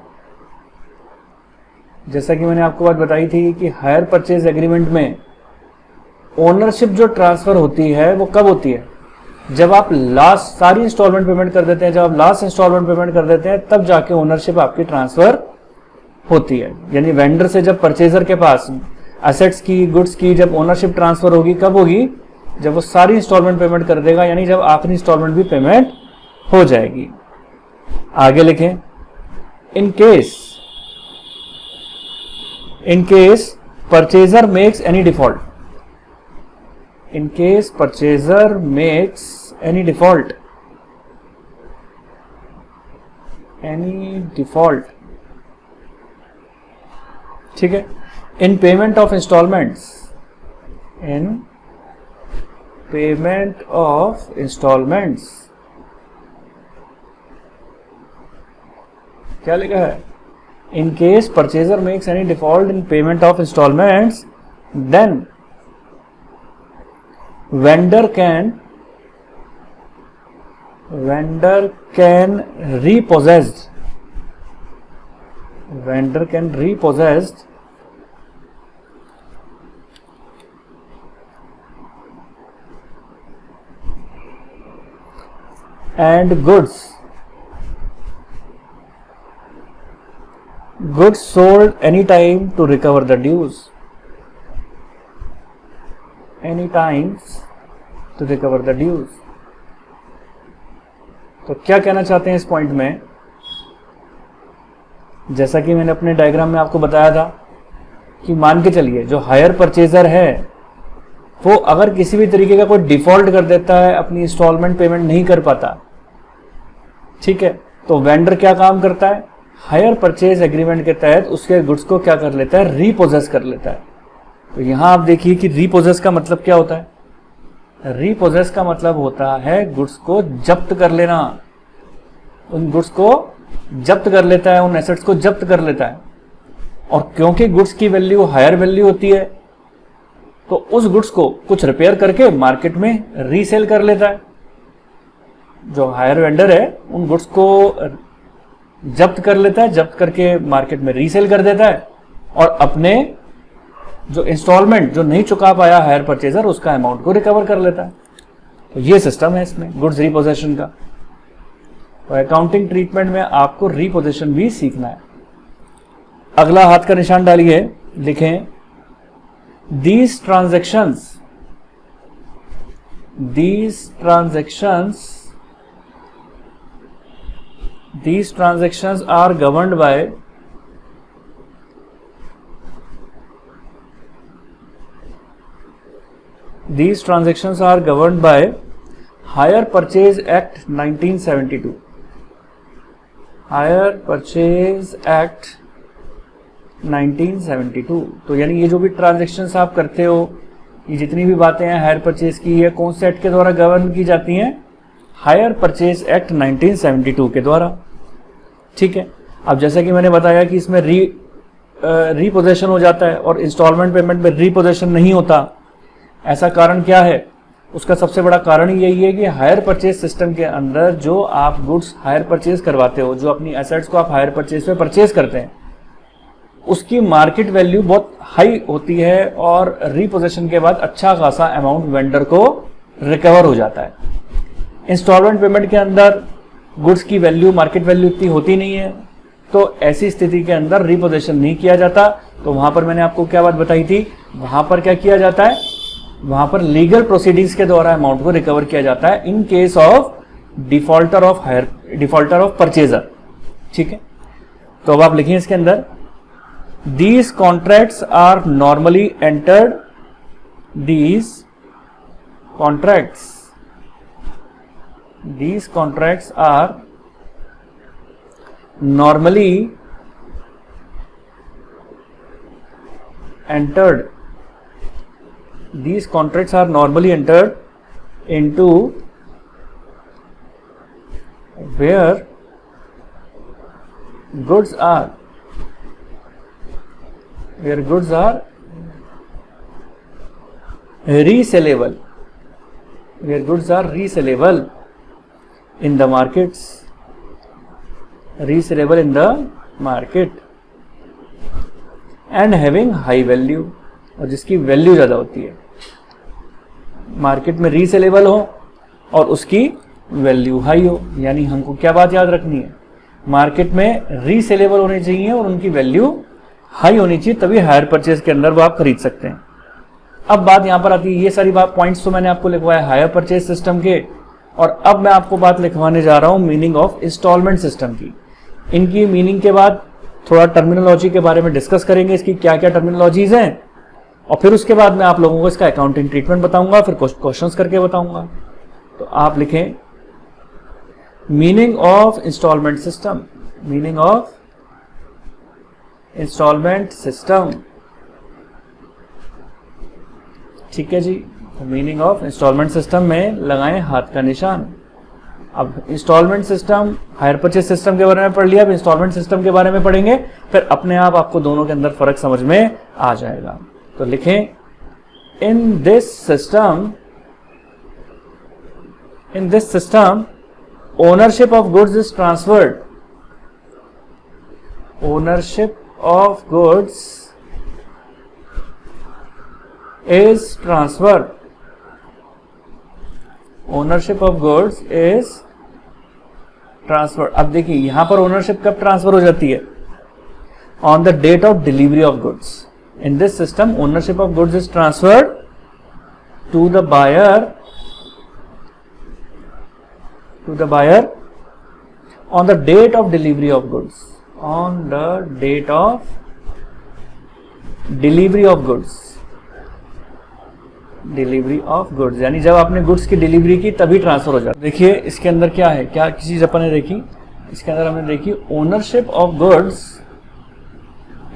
[SPEAKER 1] जैसा कि मैंने आपको बात बताई थी कि हायर परचेज एग्रीमेंट में ओनरशिप जो ट्रांसफर होती है वो कब होती है, जब आप लास्ट सारी इंस्टॉलमेंट पेमेंट कर देते हैं, जब आप लास्ट इंस्टॉलमेंट पेमेंट कर देते हैं तब जाके ओनरशिप आपकी ट्रांसफर होती है। यानी वेंडर से जब परचेजर के पास एसेट्स की, गुड्स की जब ओनरशिप ट्रांसफर होगी, कब होगी, जब वो सारी इंस्टॉलमेंट पेमेंट कर देगा, यानी जब आखिरी इंस्टॉलमेंट भी पेमेंट हो जाएगी। आगे लिखें, in case purchaser makes any default, in case purchaser makes any default, ठीक है, in payment of instalments, in payment of instalments, क्या लिखा है, in case purchaser makes any default in payment of instalments, then vendor can repossessed and goods sold anytime to recover the dues, तो क्या कहना चाहते हैं इस पॉइंट में, जैसा कि मैंने अपने डायग्राम में आपको बताया था कि मान के चलिए जो हायर परचेजर है वो अगर किसी भी तरीके का कोई डिफॉल्ट कर देता है, अपनी इंस्टॉलमेंट पेमेंट नहीं कर पाता, ठीक है, तो वेंडर क्या काम करता है, हायर परचेज एग्रीमेंट के तहत उसके गुड्स को क्या कर लेता है, रीपोजेस कर लेता है। तो यहां आप देखिए कि रीपोजेस का मतलब क्या होता है, रीपोजेस का मतलब होता है गुड्स को जब्त कर लेना, उन गुड्स को जब्त कर लेता है, उन एसेट्स को जब्त कर लेता है। और क्योंकि गुड्स की वैल्यू हायर वैल्यू होती है तो उस गुड्स को कुछ रिपेयर करके मार्केट में रीसेल कर लेता है। जो हायर वेंडर है उन गुड्स को जब्त कर लेता है, जब्त करके मार्केट में रीसेल कर देता है और अपने जो इंस्टॉलमेंट जो नहीं चुका पाया हायर परचेजर उसका अमाउंट को रिकवर कर लेता है। तो ये सिस्टम है इसमें गुड्स रिपोजेशन का। तो अकाउंटिंग ट्रीटमेंट में आपको रिपोजेशन भी सीखना है। अगला हाथ का निशान डालिए, लिखें these transactions are governed by These transactions are governed by Hire Purchase Act 1972. Hire Purchase Act 1972। तो यानी ये जो भी ट्रांजेक्शन्स आप करते हो, ये जितनी भी बातें हैं हायर परचेज की, ये कौन से एक्ट के द्वारा गवर्न की जाती हैं, हायर परचेज एक्ट 1972 के द्वारा। ठीक है, अब जैसा कि मैंने बताया कि इसमें रीपोजेशन हो जाता है और इंस्टॉलमेंट पेमेंट में रीपोजेशन नहीं होता। ऐसा कारण क्या है? उसका सबसे बड़ा कारण यही है कि हायर परचेज सिस्टम के अंदर जो आप गुड्स हायर परचेज करवाते हो, जो अपनी एसेट्स को आप हायर परचेज पे परचेज करते हैं, उसकी मार्केट वैल्यू बहुत हाई होती है और रीपोजेशन के बाद अच्छा खासा अमाउंट वेंडर को रिकवर हो जाता है। इंस्टॉलमेंट पेमेंट के अंदर गुड्स की वैल्यू, मार्केट वैल्यू इतनी होती नहीं है, तो ऐसी स्थिति के अंदर रीपोजेशन नहीं किया जाता। तो वहां पर मैंने आपको क्या बात बताई थी, वहां पर क्या किया जाता है, वहां पर लीगल प्रोसीडिंग्स के द्वारा अमाउंट को रिकवर किया जाता है in case of defaulter of purchaser. ठीक है, तो अब आप लिखिए इसके अंदर, these contracts are normally entered, these contracts are normally entered, these contracts are normally entered into where goods are resellable, in the markets, resellable in the market। And having high value, और जिसकी value ज़्यादा होती है, market में रीसेलेबल हो और उसकी value high हो। यानी हमको क्या बात याद रखनी है, मार्केट में रीसेलेबल होने चाहिए और उनकी वैल्यू हाई होनी चाहिए, तभी हायर परचेज के अंदर वो आप खरीद सकते हैं। अब बात यहां पर आती है, ये सारी बात पॉइंट्स तो मैंने आपको लिखवाया हायर परचेज सिस्टम के, और अब मैं आपको बात लिखवाने जा रहा हूं मीनिंग ऑफ इंस्टॉलमेंट सिस्टम की। इनकी मीनिंग के बाद थोड़ा टर्मिनोलॉजी के बारे में डिस्कस करेंगे, इसकी क्या क्या टर्मिनोलॉजीज हैं, और फिर उसके बाद मैं आप लोगों को इसका अकाउंटिंग ट्रीटमेंट बताऊंगा, फिर क्वेश्चंस करके बताऊंगा। तो आप लिखें meaning of installment system, meaning of installment system, ठीक है जी। तो मीनिंग ऑफ इंस्टॉलमेंट सिस्टम में लगाएं हाथ का निशान। अब installment system, hire purchase system के बारे में पढ़ लिया, अब इंस्टॉलमेंट सिस्टम के बारे में पढ़ेंगे, फिर अपने आप आपको दोनों के अंदर फर्क समझ में आ जाएगा। तो लिखें in this system ownership of goods is transferred, ownership of goods is transferred, ownership of goods is transferred. अब देखिए यहां पर ओनरशिप कब ट्रांसफर हो जाती है, on the date of delivery of goods. In this system, ownership of goods is transferred to the buyer on the date of delivery of goods. On the date of delivery of goods. Delivery of goods यानी जब आपने goods की delivery की तभी transfer हो जाता है। देखिए इसके अंदर क्या है, क्या चीज अपन ने देखी, इसके अंदर हमने देखी ownership of goods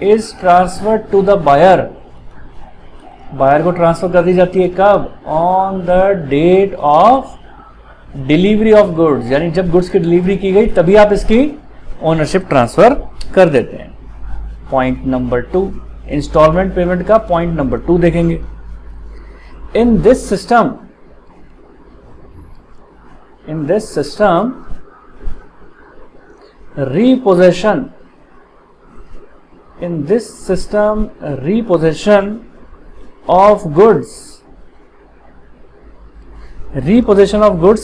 [SPEAKER 1] is transfer to the buyer, buyer को ट्रांसफर कर दी जाती है कब, on the date of delivery of goods, यानी जब गुड्स की डिलीवरी की गई तभी आप इसकी ओनरशिप ट्रांसफर कर देते हैं। पॉइंट नंबर 2, इंस्टॉलमेंट पेमेंट का पॉइंट नंबर 2 देखेंगे। In this system repossession, in this system repossession of goods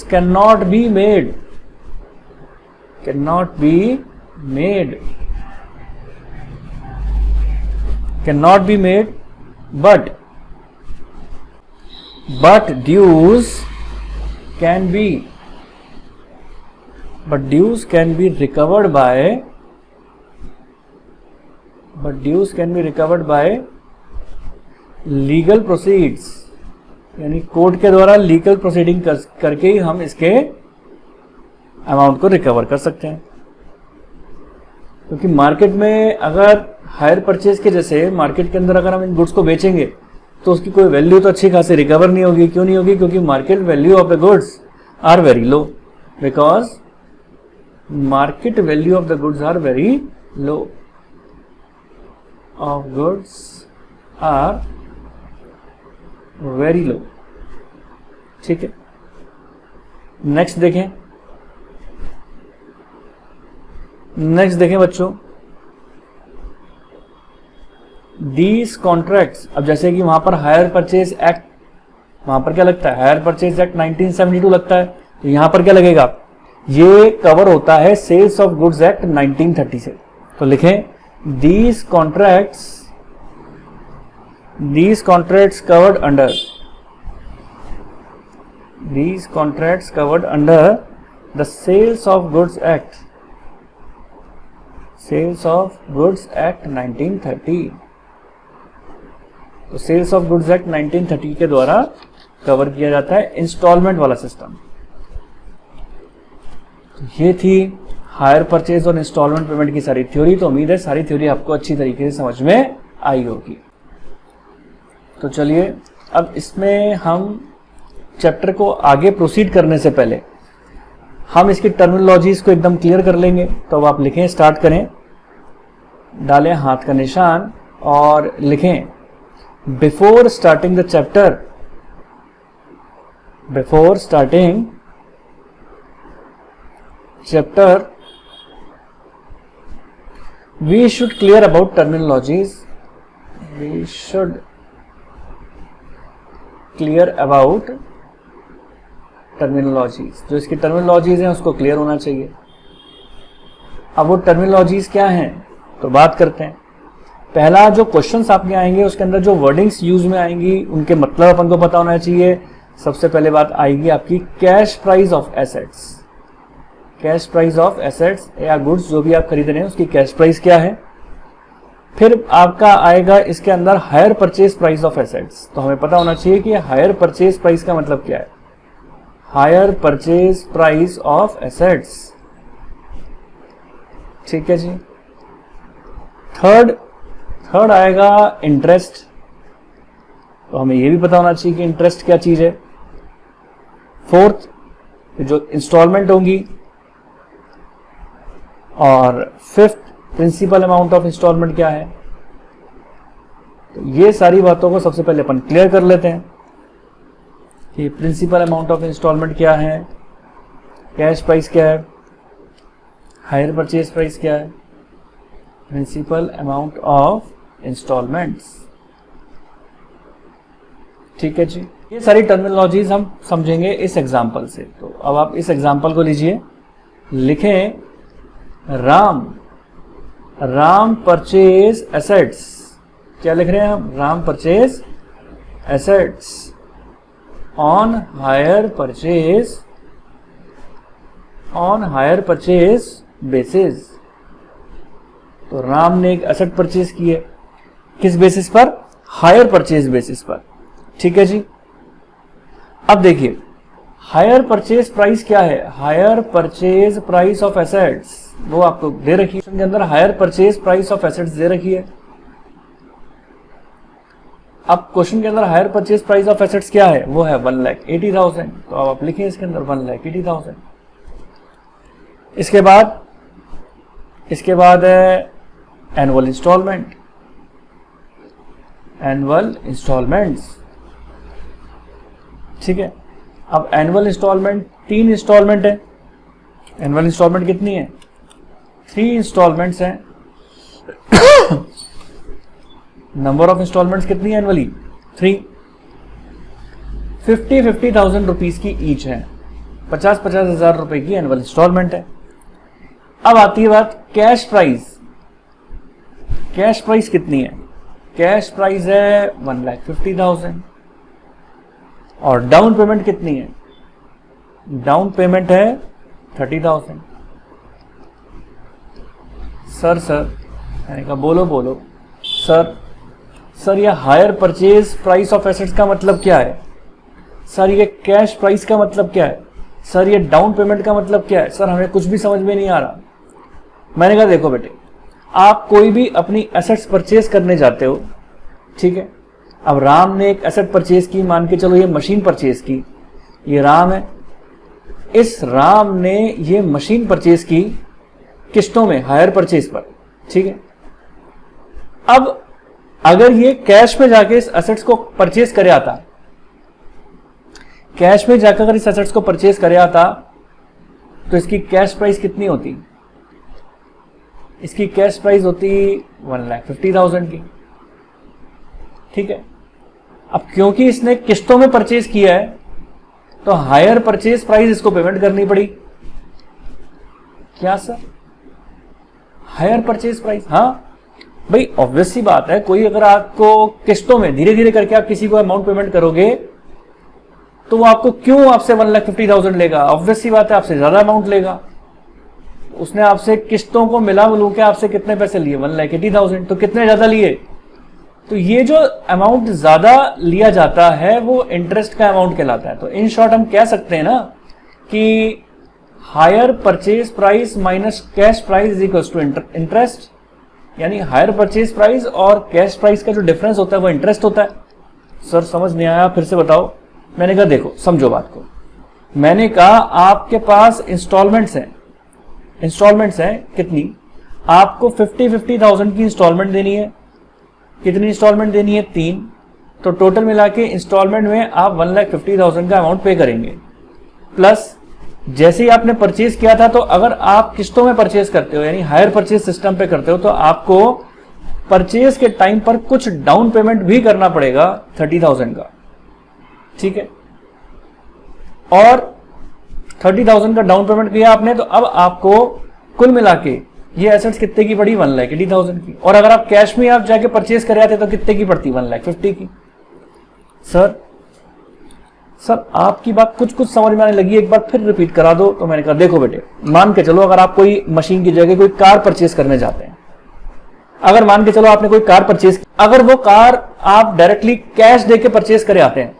[SPEAKER 1] cannot be made, but dues can be recovered by legal proceeds, यानी कोर्ट के द्वारा लीगल प्रोसीडिंग करके ही हम इसके अमाउंट को recover कर सकते हैं। क्योंकि मार्केट में अगर हायर परचेज के जैसे मार्केट के अंदर अगर हम इन गुड्स को बेचेंगे तो उसकी कोई वैल्यू तो अच्छी खासी रिकवर नहीं होगी। क्यों नहीं होगी, क्योंकि market value of the goods are very low, because market value of the goods are very low, of goods are very low, ठीक है। नेक्स्ट देखें बच्चों, दीज कॉन्ट्रैक्ट्स। अब जैसे कि वहां पर हायर परचेज एक्ट, वहां पर क्या लगता है, हायर परचेज एक्ट 1972 लगता है, तो यहां पर क्या लगेगा, ये कवर होता है सेल्स ऑफ गुड्स एक्ट 1930 से। तो लिखें these contracts covered under the Sales of Goods Act 1930। तो सेल्स ऑफ गुड्स एक्ट 1930 के द्वारा कवर किया जाता है इंस्टॉलमेंट वाला सिस्टम। तो ये थी हायर परचेज और इंस्टॉलमेंट पेमेंट की सारी थ्योरी। तो उम्मीद है सारी थ्योरी आपको अच्छी तरीके से समझ में आई होगी। तो चलिए अब इसमें हम चैप्टर को आगे प्रोसीड करने से पहले हम इसकी टर्मिनोलॉजीज को एकदम क्लियर कर लेंगे। तो अब आप लिखें, स्टार्ट करें, डालें हाथ का निशान और लिखें before starting the chapter, we should clear about terminologies we should clear about terminologies, जो इसकी टर्मिनोलॉजीज हैं उसको क्लियर होना चाहिए। अब वो टर्मिनोलॉजीज क्या हैं तो बात करते हैं। पहला जो क्वेश्चंस आपके आएंगे उसके अंदर जो वर्डिंग्स यूज में आएंगी उनके मतलब अपन को पता होना चाहिए। सबसे पहले बात आएगी आपकी cash price of assets. Cash price of assets या गुड्स जो भी आप खरीद रहे हैं उसकी कैश प्राइस क्या है। फिर आपका आएगा इसके अंदर hire purchase price of assets. तो हमें पता होना चाहिए कि हायर परचेज प्राइस का मतलब क्या है। Hire purchase price of assets, ठीक है जी। थर्ड आएगा इंटरेस्ट। तो हमें यह भी पता होना चाहिए कि इंटरेस्ट क्या चीज है। फोर्थ जो इंस्टॉलमेंट होंगी, और fifth principal amount of installment क्या है। तो ये सारी बातों को सबसे पहले अपन क्लियर कर लेते हैं कि प्रिंसिपल अमाउंट ऑफ इंस्टॉलमेंट क्या है, कैश प्राइस क्या है, हायर परचेज प्राइस क्या है, प्रिंसिपल अमाउंट ऑफ इंस्टॉलमेंट्स, ठीक है जी। ये सारी टर्मिनोलॉजीज हम समझेंगे इस एग्जाम्पल से। तो अब आप इस एग्जाम्पल को लीजिए, लिखें राम परचेज एसेट्स। क्या लिख रहे हैं हम? Ram purchase assets on hire purchase basis. तो राम ने एक एसेट परचेज की है, किस बेसिस पर? हायर परचेज बेसिस पर, ठीक है जी। अब देखिए हायर परचेज प्राइस क्या है। Hire purchase price of assets वो आपको दे रखी है के अंदर, hire purchase price of assets दे रखी है। अब क्वेश्चन के अंदर hire purchase price of assets क्या है, वो है 1,80,000। तो अब आप लिखिए इसके अंदर 1,80,000। इसके बाद है एनुअल इंस्टॉलमेंट्स, ठीक है। अब एनुअल इंस्टॉलमेंट 3 इंस्टॉलमेंट है। एनुअल इंस्टॉलमेंट कितनी है? 3 इंस्टॉलमेंट्स हैं। नंबर ऑफ इंस्टॉलमेंट्स कितनी है एनुअली? 3। 50,000 रुपीज की ईच है। 50,000 रुपए की एनुअल इंस्टॉलमेंट है। अब आती है बात कैश प्राइस। कैश प्राइस कितनी है? कैश प्राइस है 1,50,000। और डाउन पेमेंट कितनी है? डाउन पेमेंट है 30,000। सर मैंने कहा बोलो सर ये higher purchase price of assets का मतलब क्या है? सर ये कैश प्राइस का मतलब क्या है? सर ये डाउन पेमेंट का मतलब क्या है? सर हमें कुछ भी समझ में नहीं आ रहा। मैंने कहा देखो बेटे, आप कोई भी अपनी एसेट्स परचेज करने जाते हो, ठीक है। अब राम ने एक एसेट परचेज की, मान के चलो ये मशीन परचेज की, ये राम है। इस राम ने ये मशीन परचेज की किस्तों में, हायर परचेज पर, ठीक है। अब अगर ये कैश में जाके इस एसेट्स को परचेज करे आता, कैश में जाकर अगर इस एसेट्स को परचेज करे आता, तो इसकी कैश प्राइस कितनी होती? इसकी कैश प्राइस होती 1,50,000 की, ठीक है। अब क्योंकि इसने किस्तों में परचेज किया है तो हायर परचेज प्राइस इसको पेमेंट करनी पड़ी। क्या सर? Higher purchase price? हाँ भाई, ऑब्वियस सी बात है। कोई अगर आपको किस्तों में धीरे धीरे करके आप किसी को अमाउंट पेमेंट करोगे तो वो आपको क्यों आपसे 1,50,000 लेगा? ऑब्वियस सी बात है, आपसे ज्यादा अमाउंट लेगा। उसने आपसे किस्तों को मिला मिलू के आपसे कितने पैसे लिए? 1,80,000। तो कितने ज्यादा लिए? तो ये जो अमाउंट ज्यादा लिया जाता है वो इंटरेस्ट का अमाउंट कहलाता है। तो इन शॉर्ट हम कह सकते हैं ना कि hire purchase price minus cash price is equal to interest, यानी हायर परचेज प्राइस और कैश प्राइस का जो डिफरेंस होता है वो इंटरेस्ट होता है। सर समझ नहीं आया, फिर से बताओ। मैंने कहा देखो समझो बात को। मैंने कहा आपके पास इंस्टॉलमेंट्स हैं कितनी? आपको 50,000 की इंस्टॉलमेंट देनी है। कितनी इंस्टॉलमेंट देनी है? 3। तो टोटल मिला के इंस्टॉलमेंट में आप 1,50,000 का अमाउंट पे करेंगे। प्लस जैसे ही आपने परचेज किया था, तो अगर आप किस्तों में परचेज करते हो यानी हायर परचेज सिस्टम पे करते हो तो आपको परचेज के टाइम पर कुछ डाउन पेमेंट भी करना पड़ेगा 30,000 का, ठीक है। और 30,000 का डाउन पेमेंट किया आपने, तो अब आपको कुल मिला के ये एसेट्स कितने की पड़ी, 1,80,000 की। और अगर आप कैश में आप जाके परचेज कर आते तो कितने की पड़ती, 1,50,000 की। सर आपकी बात कुछ कुछ समझ में आने लगी, एक बार फिर रिपीट करा दो। तो मैंने कहा देखो बेटे, मान के चलो अगर आप कोई मशीन की जगह कोई कार परचेज करने जाते हैं, अगर मान के चलो आपने कोई कार परचेज, अगर वो कार आप डायरेक्टली कैश देके परचेज करे आते हैं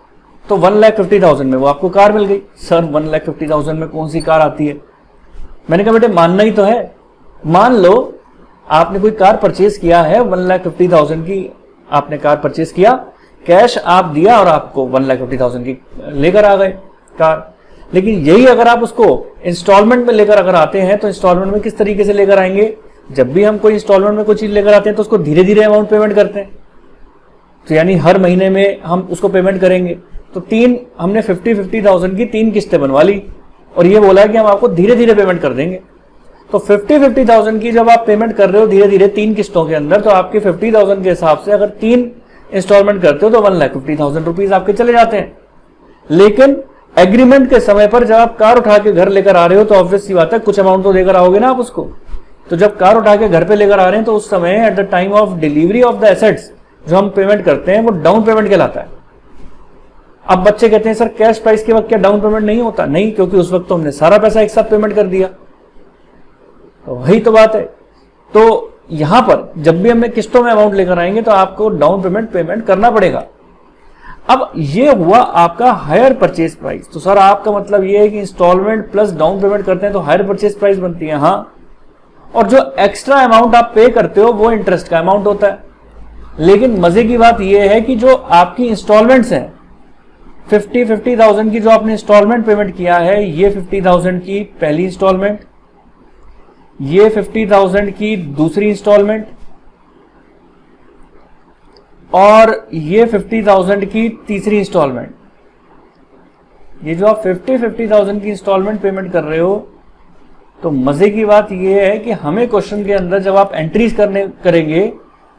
[SPEAKER 1] तो 1,50,000 में वो आपको कार मिल गई। सर 1,50,000 में कौन सी कार आती है? मैंने कहा बेटे मानना ही तो है, मान लो आपने कोई कार परचेज किया है 1,50,000 की, आपने कार परचेज किया, कैश आप दिया और आपको 1,50,000 की लेकर आ गए कार। लेकिन यही अगर आप उसको इंस्टॉलमेंट में लेकर अगर आते हैं तो इंस्टॉलमेंट में किस तरीके से लेकर आएंगे? जब भी हम कोई इंस्टॉलमेंट में कोई चीज लेकर आते हैं तो उसको धीरे धीरे अमाउंट पेमेंट करते हैं, तो यानी हर महीने में हम उसको पेमेंट करेंगे। तो हमने 50,000 की 3 किस्तें बनवा ली और ये बोला है कि हम आपको धीरे धीरे पेमेंट कर देंगे। तो 50,000 की जब आप पेमेंट कर रहे हो धीरे धीरे 3 किस्तों के अंदर, तो आपके 50,000 के हिसाब से अगर 3 इंस्टॉलमेंट करते हो तो 1,50,000 रुपीज आपके चले जाते हैं। लेकिन एग्रीमेंट के समय पर जब आप कार उठा के घर लेकर आ रहे हो तो ऑब्वियस सी बात है कुछ अमाउंट तो देकर आओगे ना आप उसको। तो जब कार उठा के घर पे लेकर आ रहे हैं तो उस समय eight the time of delivery of the assets जो हम पेमेंट करते हैं वो डाउन पेमेंट कहलाता है। अब बच्चे कहते हैं सर कैश प्राइस के वक्त क्या डाउन पेमेंट नहीं होता? नहीं, क्योंकि उस वक्त तो हमने सारा पैसा एक साथ पेमेंट कर दिया। तो वही तो बात है। तो यहां पर जब भी हमें किस्तों में अमाउंट लेकर आएंगे तो आपको डाउन पेमेंट करना पड़ेगा। अब ये हुआ आपका हायर परचेज प्राइस। तो सर आपका मतलब ये है कि इंस्टॉलमेंट प्लस डाउन पेमेंट करते हैं तो हायर परचेज प्राइस बनती है। हाँ, और जो एक्स्ट्रा अमाउंट आप पे करते हो वो इंटरेस्ट का अमाउंट होता है। लेकिन मजे की बात यह है कि जो आपकी इंस्टॉलमेंट्स हैं 50,000 की जो आपने इंस्टॉलमेंट पेमेंट किया है, ये 50,000 की पहली इंस्टॉलमेंट, ये 50,000 की दूसरी इंस्टॉलमेंट और ये 50,000 की तीसरी इंस्टॉलमेंट। ये जो आप 50,000 की इंस्टॉलमेंट पेमेंट कर रहे हो, तो मजे की बात यह है कि हमें क्वेश्चन के अंदर जब आप एंट्रीज करेंगे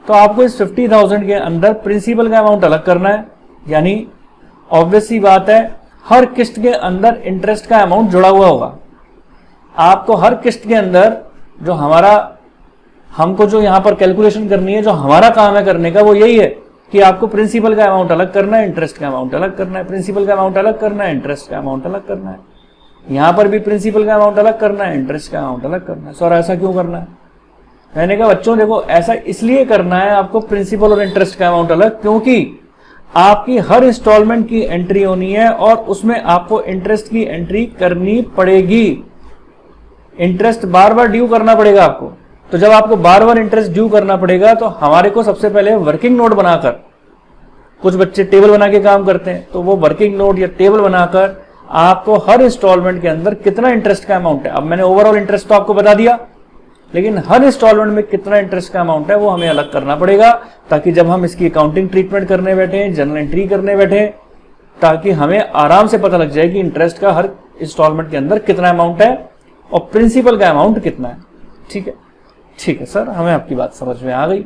[SPEAKER 1] तो आपको इस 50,000 के अंदर प्रिंसिपल का अमाउंट अलग करना है। यानी ऑब्वियस सी बात है हर किस्त के अंदर इंटरेस्ट का अमाउंट जुड़ा हुआ होगा। आपको हर किस्त के अंदर जो हमको जो यहां पर कैलकुलेशन करनी है, जो हमारा काम है करने का, वो यही है कि आपको प्रिंसिपल का अमाउंट अलग करना है, इंटरेस्ट का अमाउंट अलग करना है, प्रिंसिपल का अमाउंट अलग करना है, इंटरेस्ट का अमाउंट अलग करना है। यहां पर भी प्रिंसिपल का अमाउंट अलग करना है, इंटरेस्ट का अमाउंट अलग करना है। सर ऐसा क्यों करना है? मैंने कहा बच्चों देखो ऐसा इसलिए करना है आपको प्रिंसिपल और इंटरेस्ट का अमाउंट अलग, क्योंकि आपकी हर इंस्टॉलमेंट की एंट्री होनी है और उसमें आपको इंटरेस्ट की एंट्री करनी पड़ेगी। इंटरेस्ट बार बार ड्यू करना पड़ेगा आपको। तो जब आपको बार बार इंटरेस्ट ड्यू करना पड़ेगा तो हमारे को सबसे पहले वर्किंग नोट बनाकर, कुछ बच्चे टेबल बना के काम करते हैं, तो वो वर्किंग नोट या टेबल बनाकर आपको हर इंस्टॉलमेंट के अंदर कितना इंटरेस्ट का अमाउंट है, अब मैंने ओवरऑल इंटरेस्ट तो आपको बता दिया, लेकिन हर इंस्टॉलमेंट में कितना इंटरेस्ट का अमाउंट है वो हमें अलग करना पड़ेगा, ताकि जब हम इसकी अकाउंटिंग ट्रीटमेंट करने बैठे, जनरल एंट्री करने बैठे, ताकि हमें आराम से पता लग जाए कि इंटरेस्ट का हर इंस्टॉलमेंट के अंदर कितना अमाउंट है और प्रिंसिपल का अमाउंट कितना है। ठीक है, ठीक है सर, हमें आपकी बात समझ में आ गई।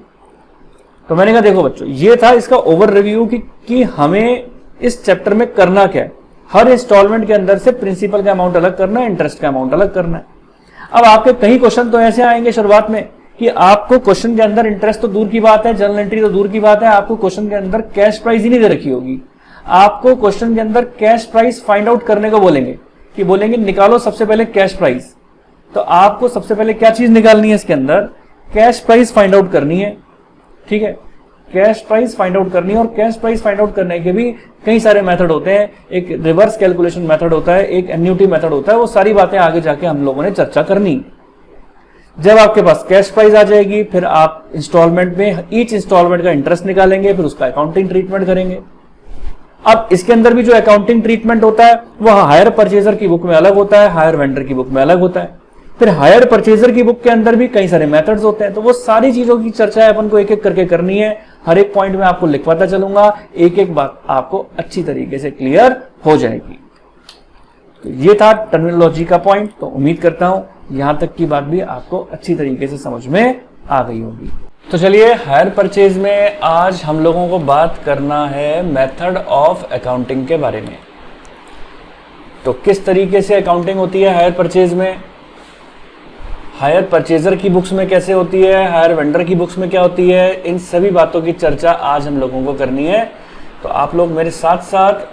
[SPEAKER 1] तो मैंने कहा देखो बच्चों, ये था इसका ओवर रिव्यू कि हमें इस चैप्टर में करना क्या है। हर इंस्टॉलमेंट के अंदर से प्रिंसिपल का अमाउंट अलग करना है, इंटरेस्ट का अमाउंट अलग करना है। अब आपके कई क्वेश्चन तो ऐसे आएंगे शुरुआत में कि आपको क्वेश्चन के अंदर इंटरेस्ट तो दूर की बात है, जनरल एंट्री तो दूर की बात है, आपको क्वेश्चन के अंदर कैश प्राइस ही नहीं दे रखी होगी। आपको क्वेश्चन के अंदर कैश प्राइस फाइंड आउट करने को बोलेंगे कि बोलेंगे निकालो सबसे पहले कैश प्राइस। तो आपको सबसे पहले क्या चीज निकालनी है इसके अंदर? कैश प्राइस फाइंड आउट करनी है। ठीक है, कैश प्राइस फाइंड आउट करनी है। और कैश प्राइस फाइंड आउट करने के भी कई सारे मेथड होते हैं। एक रिवर्स कैलकुलेशन मेथड होता है, एक एन्युटी मेथड होता है। वो सारी बातें आगे जाके हम लोगों ने चर्चा करनी। जब आपके पास कैश प्राइस आ जाएगी, फिर आप इंस्टॉलमेंट में ईच इंस्टॉलमेंट का इंटरेस्ट निकालेंगे, फिर उसका अकाउंटिंग ट्रीटमेंट करेंगे। अब इसके अंदर भी जो अकाउंटिंग ट्रीटमेंट होता है वह हायर परचेजर की बुक में अलग होता है, हायर वेंडर की बुक में अलग होता है। फिर हायर परचेजर की बुक के अंदर भी कई सारे मेथड्स होते हैं। तो वो सारी चीजों की चर्चा अपन को एक एक करके करनी है। हर एक पॉइंट में आपको लिखवाता चलूंगा, एक एक बात आपको अच्छी तरीके से क्लियर हो जाएगी। तो ये था टर्मिनोलॉजी का पॉइंट। तो उम्मीद करता हूं यहां तक की बात भी आपको अच्छी तरीके से समझ में आ गई होगी। तो चलिए, हायर परचेज में आज हम लोगों को बात करना है मेथड ऑफ अकाउंटिंग के बारे में। तो किस तरीके से अकाउंटिंग होती है हायर परचेज में, हायर परचेजर की बुक्स में कैसे होती है, हायर वेंडर की बुक्स में क्या होती है, इन सभी बातों की चर्चा आज हम लोगों को करनी है। तो आप लोग मेरे साथ साथ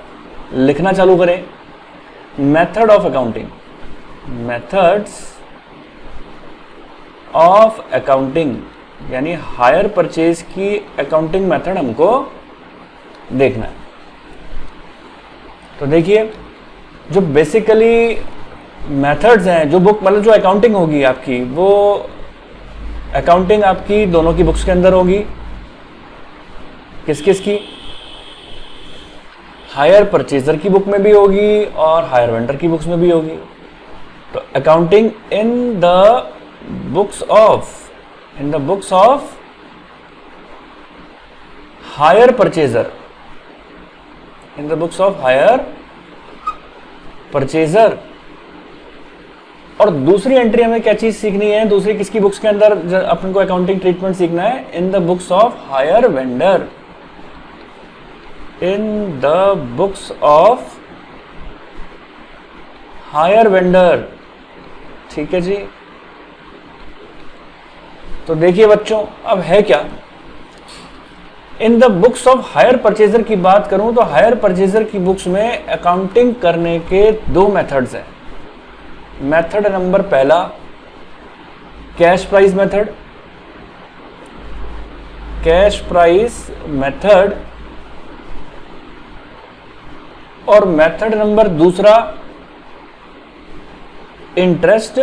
[SPEAKER 1] लिखना चालू करें। Method of accounting, methods of accounting, यानी हायर परचेज की अकाउंटिंग मेथड हमको देखना है। तो देखिए, जो बेसिकली मेथड्स हैं, जो बुक मतलब जो अकाउंटिंग होगी आपकी, वो अकाउंटिंग आपकी दोनों की बुक्स के अंदर होगी। किस किस की? हायर परचेजर की बुक में भी होगी और हायर वेंडर की बुक्स में भी होगी। तो accounting in the books of hire purchaser, in the books of hire purchaser. और दूसरी एंट्री हमें क्या चीज सीखनी है, दूसरी किसकी बुक्स के अंदर अपन को अकाउंटिंग ट्रीटमेंट सीखना है? In the books of hire vendor, in the books of hire vendor. ठीक है जी। तो देखिए बच्चों, अब है क्या, in the books of hire purchaser की बात करूं तो हायर परचेजर की बुक्स में अकाउंटिंग करने के दो मेथड्स हैं। मेथड नंबर पहला, cash price method, cash price method. और मेथड नंबर दूसरा, इंटरेस्ट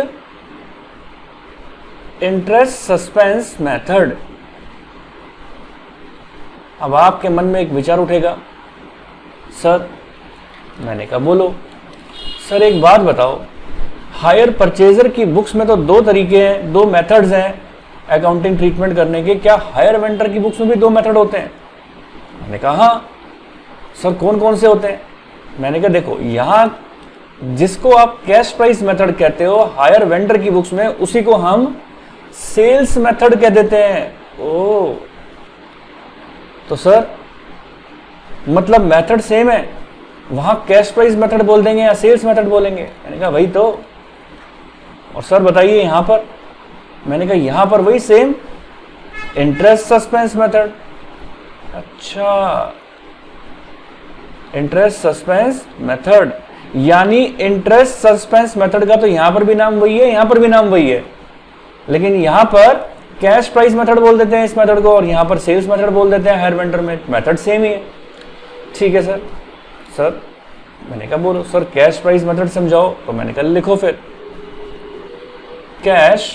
[SPEAKER 1] सस्पेंस मेथड। अब आपके मन में एक विचार उठेगा, सर, मैंने कहा बोलो। सर एक बात बताओ, हायर परचेजर की बुक्स में तो दो तरीके हैं, दो मेथड्स हैं अकाउंटिंग ट्रीटमेंट करने के, क्या हायर वेंडर की बुक्स में भी दो मेथड होते हैं? मैंने कहा हाँ। सर कौन कौन से होते हैं? मैंने कहा देखो, यहां जिसको आप कैश प्राइस मेथड कहते हो हायर वेंडर की बुक्स में, उसी को हम सेल्स मेथड कह देते हैं। ओ, तो सर मतलब मेथड सेम है, वहां कैश प्राइस मेथड बोल देंगे या सेल्स मेथड बोलेंगे? मैंने कहा वही तो। और सर बताइए यहां पर? मैंने कहा यहां पर वही सेम, इंटरेस्ट सस्पेंस मेथड। अच्छा, इंटरेस्ट सस्पेंस मेथड, यानी इंटरेस्ट सस्पेंस मेथड का तो यहां पर भी नाम वही है, यहां पर भी नाम वही है, लेकिन यहां पर कैश प्राइस मेथड बोल देते हैं इस मेथड को और यहां पर सेल्स मेथड बोल देते हैं हायर वेंडर में। मेथड सेम ही है। ठीक है सर। सर मैंने कहा बोलो सर, कैश प्राइस मेथड समझाओ। तो मैंने कहा लिखो फिर, cash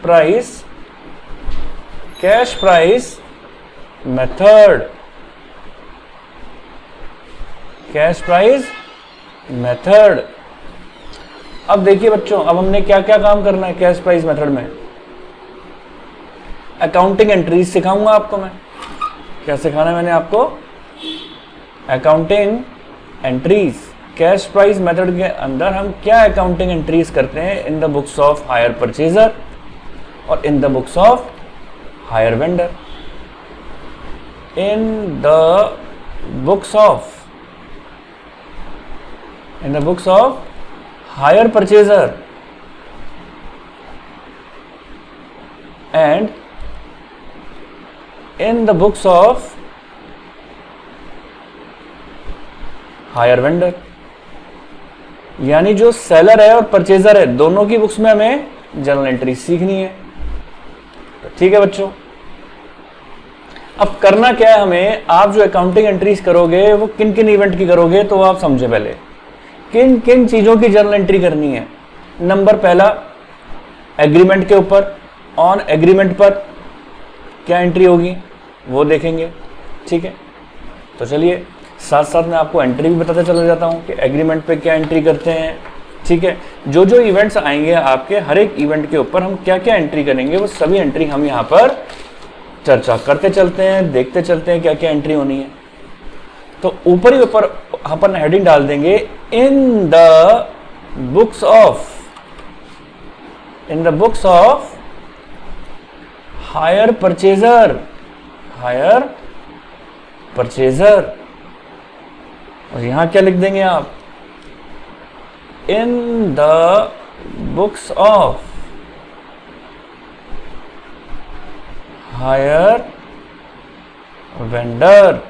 [SPEAKER 1] price method, cash price method. अब देखिए बच्चों, अब हमने क्या क्या काम करना है कैश प्राइस मेथड में। अकाउंटिंग एंट्रीज सिखाऊंगा आपको मैं। क्या सिखाना है मैंने आपको? Accounting entries. Cash price method के अंदर हम क्या अकाउंटिंग एंट्रीज करते हैं in the books of hire purchaser और in the books of hire vendor. In the books of hire purchaser and in the books of hire vendor. यानी जो seller है और परचेजर है, दोनों की बुक्स में हमें जर्नल एंट्री सीखनी है। तो ठीक है बच्चों, अब करना क्या है हमें, आप जो अकाउंटिंग एंट्रीज करोगे वो किन किन इवेंट की करोगे, तो आप समझे पहले किन किन चीजों की जर्नल एंट्री करनी है। नंबर पहला, एग्रीमेंट के ऊपर, ऑन एग्रीमेंट पर क्या एंट्री होगी वो देखेंगे। ठीक है, तो चलिए साथ साथ में आपको एंट्री भी बताते चला जाता हूं कि एग्रीमेंट पे क्या एंट्री करते हैं। ठीक है, जो जो इवेंट्स आएंगे आपके, हर एक इवेंट के ऊपर हम क्या क्या एंट्री करेंगे, वो सभी एंट्री हम यहाँ पर चर्चा करते चलते हैं, देखते चलते हैं क्या क्या एंट्री होनी है। तो ऊपर ही ऊपर अपन हेडिंग डाल देंगे, in the books of hire purchaser, hire purchaser, और यहां क्या लिख देंगे आप, in the books of hire vendor.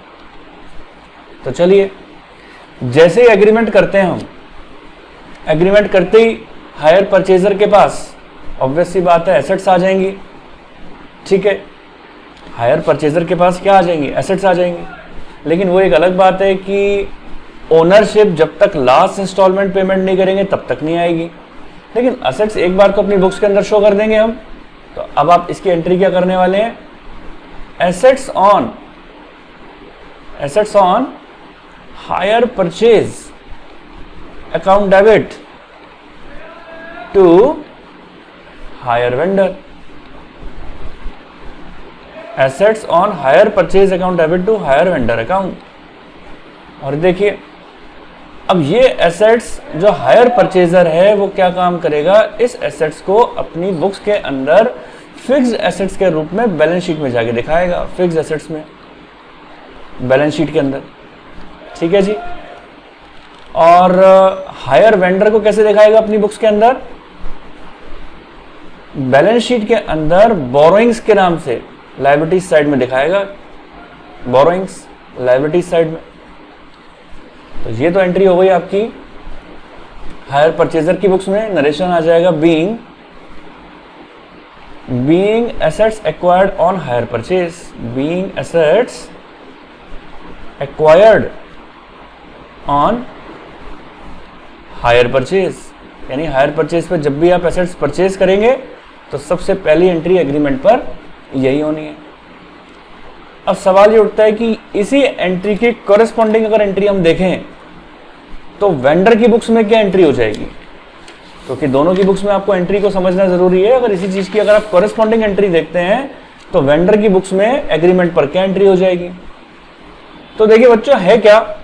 [SPEAKER 1] तो चलिए, जैसे ही एग्रीमेंट करते हैं हम, एग्रीमेंट करते ही हायर परचेजर के पास ऑब्वियस सी बात है एसेट्स आ जाएंगी, ठीक है। हायर परचेजर के पास क्या आ जाएंगी, एसेट्स आ जाएंगी। लेकिन वो एक अलग बात है कि ओनरशिप जब तक लास्ट इंस्टॉलमेंट पेमेंट नहीं करेंगे तब तक नहीं आएगी। लेकिन एसेट्स एक बार तो अपनी बुक्स के अंदर शो कर देंगे हम। तो अब आप इसकी एंट्री क्या करने वाले हैं, assets on hire purchase account debit to hire vendor, assets on hire purchase account debit to hire vendor account. और देखिए, अब ये एसेट्स जो हायर परचेजर है वो क्या काम करेगा, इस एसेट्स को अपनी बुक्स के अंदर फिक्स्ड एसेट्स के रूप में बैलेंस शीट में जाके दिखाएगा, फिक्स्ड एसेट्स में बैलेंस शीट के अंदर, ठीक है जी। और हायर वेंडर को कैसे दिखाएगा अपनी बुक्स के अंदर, बैलेंस शीट के अंदर बोरोइंग्स के नाम से लायबिलिटीज साइड में दिखाएगा, बोरोइंग्स लायबिलिटीज साइड में। तो ये तो एंट्री हो गई आपकी हायर परचेजर की बुक्स में। नरेशन आ जाएगा being assets acquired on hire purchase, being assets acquired on hire purchase, यानी हायर परचेज पर जब भी आप एसेट्स परचेज करेंगे तो सबसे पहली एंट्री एग्रीमेंट पर यही होनी है। अब सवाल ये उठता है कि इसी एंट्री की कॉरेस्पॉन्डिंग अगर एंट्री हम देखें तो वेंडर की बुक्स में क्या एंट्री हो जाएगी, क्योंकि दोनों की बुक्स में आपको एंट्री को समझना जरूरी है। अगर इसी चीज की अगर आप कॉरेस्पॉन्डिंग एंट्री देखते हैं तो वेंडर की बुक्स में एग्रीमेंट पर क्या एंट्री हो जाएगी। तो देखिए बच्चों, है क्या,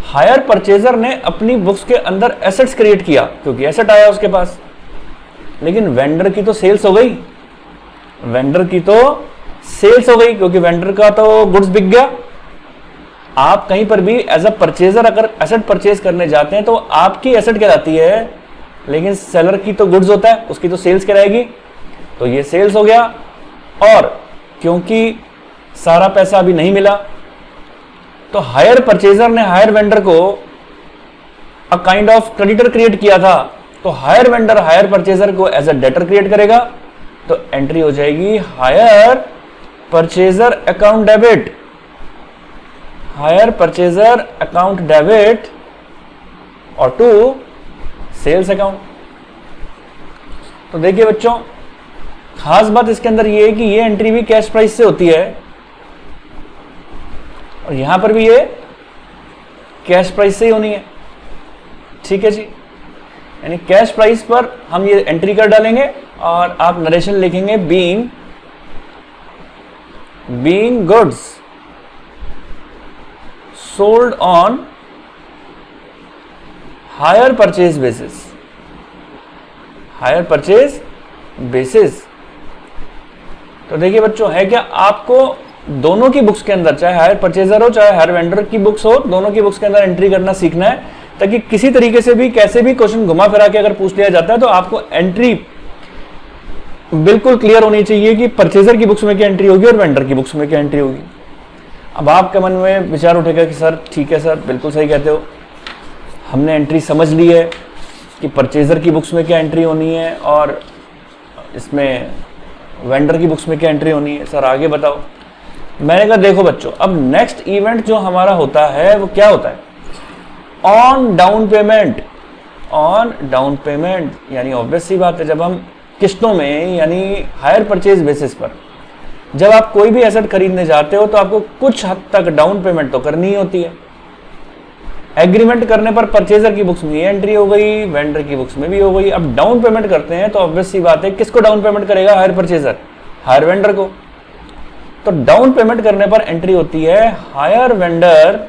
[SPEAKER 1] हायर परचेजर ने अपनी बुक्स के अंदर एसेट्स क्रिएट किया क्योंकि एसेट आया उसके पास, लेकिन वेंडर की तो सेल्स हो गई, वेंडर की तो सेल्स हो गई क्योंकि वेंडर का तो गुड्स बिक गया। आप कहीं पर भी एज अ परचेजर अगर एसेट परचेज करने जाते हैं तो आपकी एसेट कहलाती है, लेकिन सेलर की तो गुड्स होता है, उसकी तो सेल्स कहलाएगी। तो ये सेल्स हो गया, और क्योंकि सारा पैसा अभी नहीं मिला तो हायर परचेजर ने हायर वेंडर को a kind of creditor create किया था, तो हायर वेंडर हायर परचेजर को एज अ डेटर क्रिएट करेगा। तो एंट्री हो जाएगी hire purchaser account debit, hire purchaser account debit और टू सेल्स अकाउंट। तो देखिए बच्चों, खास बात इसके अंदर ये है कि ये एंट्री भी कैश प्राइस से होती है और यहां पर भी ये कैश प्राइस से ही होनी है, ठीक है जी। यानी कैश प्राइस पर हम ये एंट्री कर डालेंगे और आप नरेशन लिखेंगे being goods sold on hire purchase basis, hire purchase basis. तो देखिए बच्चों, है क्या, आपको दोनों की बुक्स के अंदर, चाहे हायर परचेजर हो चाहे हायर वेंडर की बुक्स हो, दोनों की बुक्स के अंदर एंट्री करना सीखना है, ताकि किसी तरीके से भी कैसे भी क्वेश्चन घुमा फिरा के अगर पूछ लिया जाता है तो आपको एंट्री बिल्कुल क्लियर होनी चाहिए कि परचेजर की बुक्स में क्या एंट्री होगी और वेंडर की बुक्स में क्या एंट्री होगी। अब आपके मन में विचार उठेगा कि सर ठीक है सर, बिल्कुल सही कहते हो, हमने एंट्री समझ ली है कि परचेजर की बुक्स में क्या एंट्री होनी है और इसमें वेंडर की बुक्स में क्या एंट्री होनी है, सर आगे बताओ। मैंने कहा देखो बच्चों, अब नेक्स्ट इवेंट जो हमारा होता है वो क्या होता है, on down payment. On down payment यानी ऑब्वियस सी बात है, जब हम किस्तों में यानी हायर परचेज बेसिस पर जब आप कोई भी एसेट खरीदने जाते हो तो आपको कुछ हद तक डाउन पेमेंट तो करनी ही होती है। एग्रीमेंट करने पर परचेजर की बुक्स में ये एंट्री हो गई, वेंडर की बुक्स में भी हो गई। अब डाउन पेमेंट करते हैं तो ऑब्वियस सी बात है, किसको डाउन पेमेंट करेगा, हायर परचेजर, हायर वेंडर को। तो डाउन पेमेंट करने पर एंट्री होती है हायर वेंडर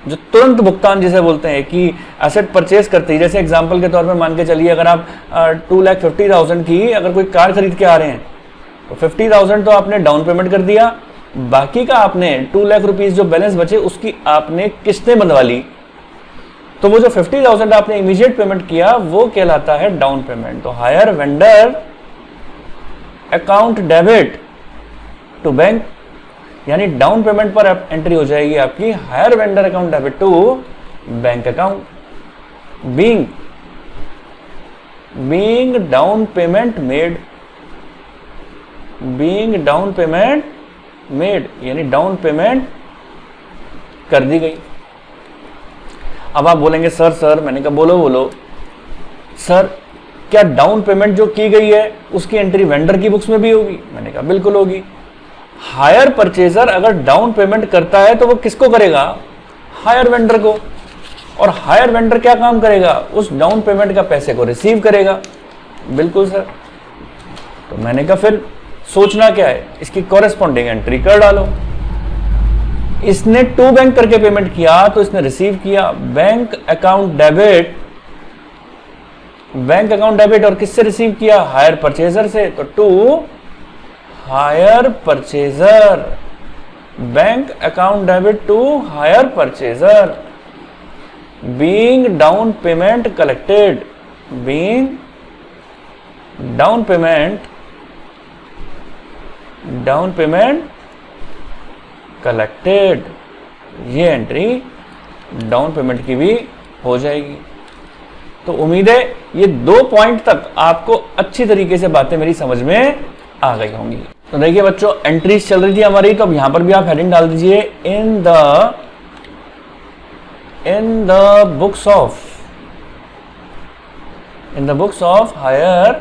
[SPEAKER 1] जो तुरंत भुगतान जिसे बोलते हैं कि एसेट परचेज करते ही, जैसे एग्जांपल के तौर पे मान के चलिए अगर आप 2,50,000 की अगर कोई कार खरीद के आ रहे हैं तो 50,000 तो आपने डाउन पेमेंट कर दिया, बाकी का आपने 2 लाख रुपीस जो बैलेंस बचे उसकी आपने किस्तें बंधवा ली, तो वो जो 50,000 आपने इमीडिएट पेमेंट किया वो कहलाता है डाउन पेमेंट। तो hire vendor account debit to bank, यानी डाउन पेमेंट पर एंट्री हो जाएगी आपकी hire vendor account debit to bank account, being down payment made, being down payment made, यानी डाउन पेमेंट कर दी गई। अब आप बोलेंगे सर मैंने कहा बोलो सर, क्या डाउन पेमेंट जो की गई है उसकी एंट्री वेंडर की बुक्स में भी होगी? मैंने कहा बिल्कुल होगी। हायर परचेजर अगर डाउन पेमेंट करता है तो वो किसको करेगा? हायर वेंडर को। और हायर वेंडर क्या काम करेगा? उस डाउन पेमेंट का पैसे को रिसीव करेगा। बिल्कुल सर। तो मैंने कहा फिर सोचना क्या है, इसकी कॉरेस्पॉन्डिंग एंट्री कर डालो। इसने टू बैंक करके पेमेंट किया तो इसने रिसीव किया bank account debit, bank account debit, और किससे रिसीव किया? हायर परचेजर से। तो to hire purchaser, bank account debit to hire purchaser, being down payment collected, being down payment collected, ये एंट्री डाउन पेमेंट की भी हो जाएगी। तो उम्मीद है ये 2 पॉइंट तक आपको अच्छी तरीके से बातें मेरी समझ में आ गई होंगी। तो देखिए बच्चों, एंट्रीज चल रही थी हमारी, तो अब यहां पर भी आप हेडिंग डाल दीजिए in the books of hire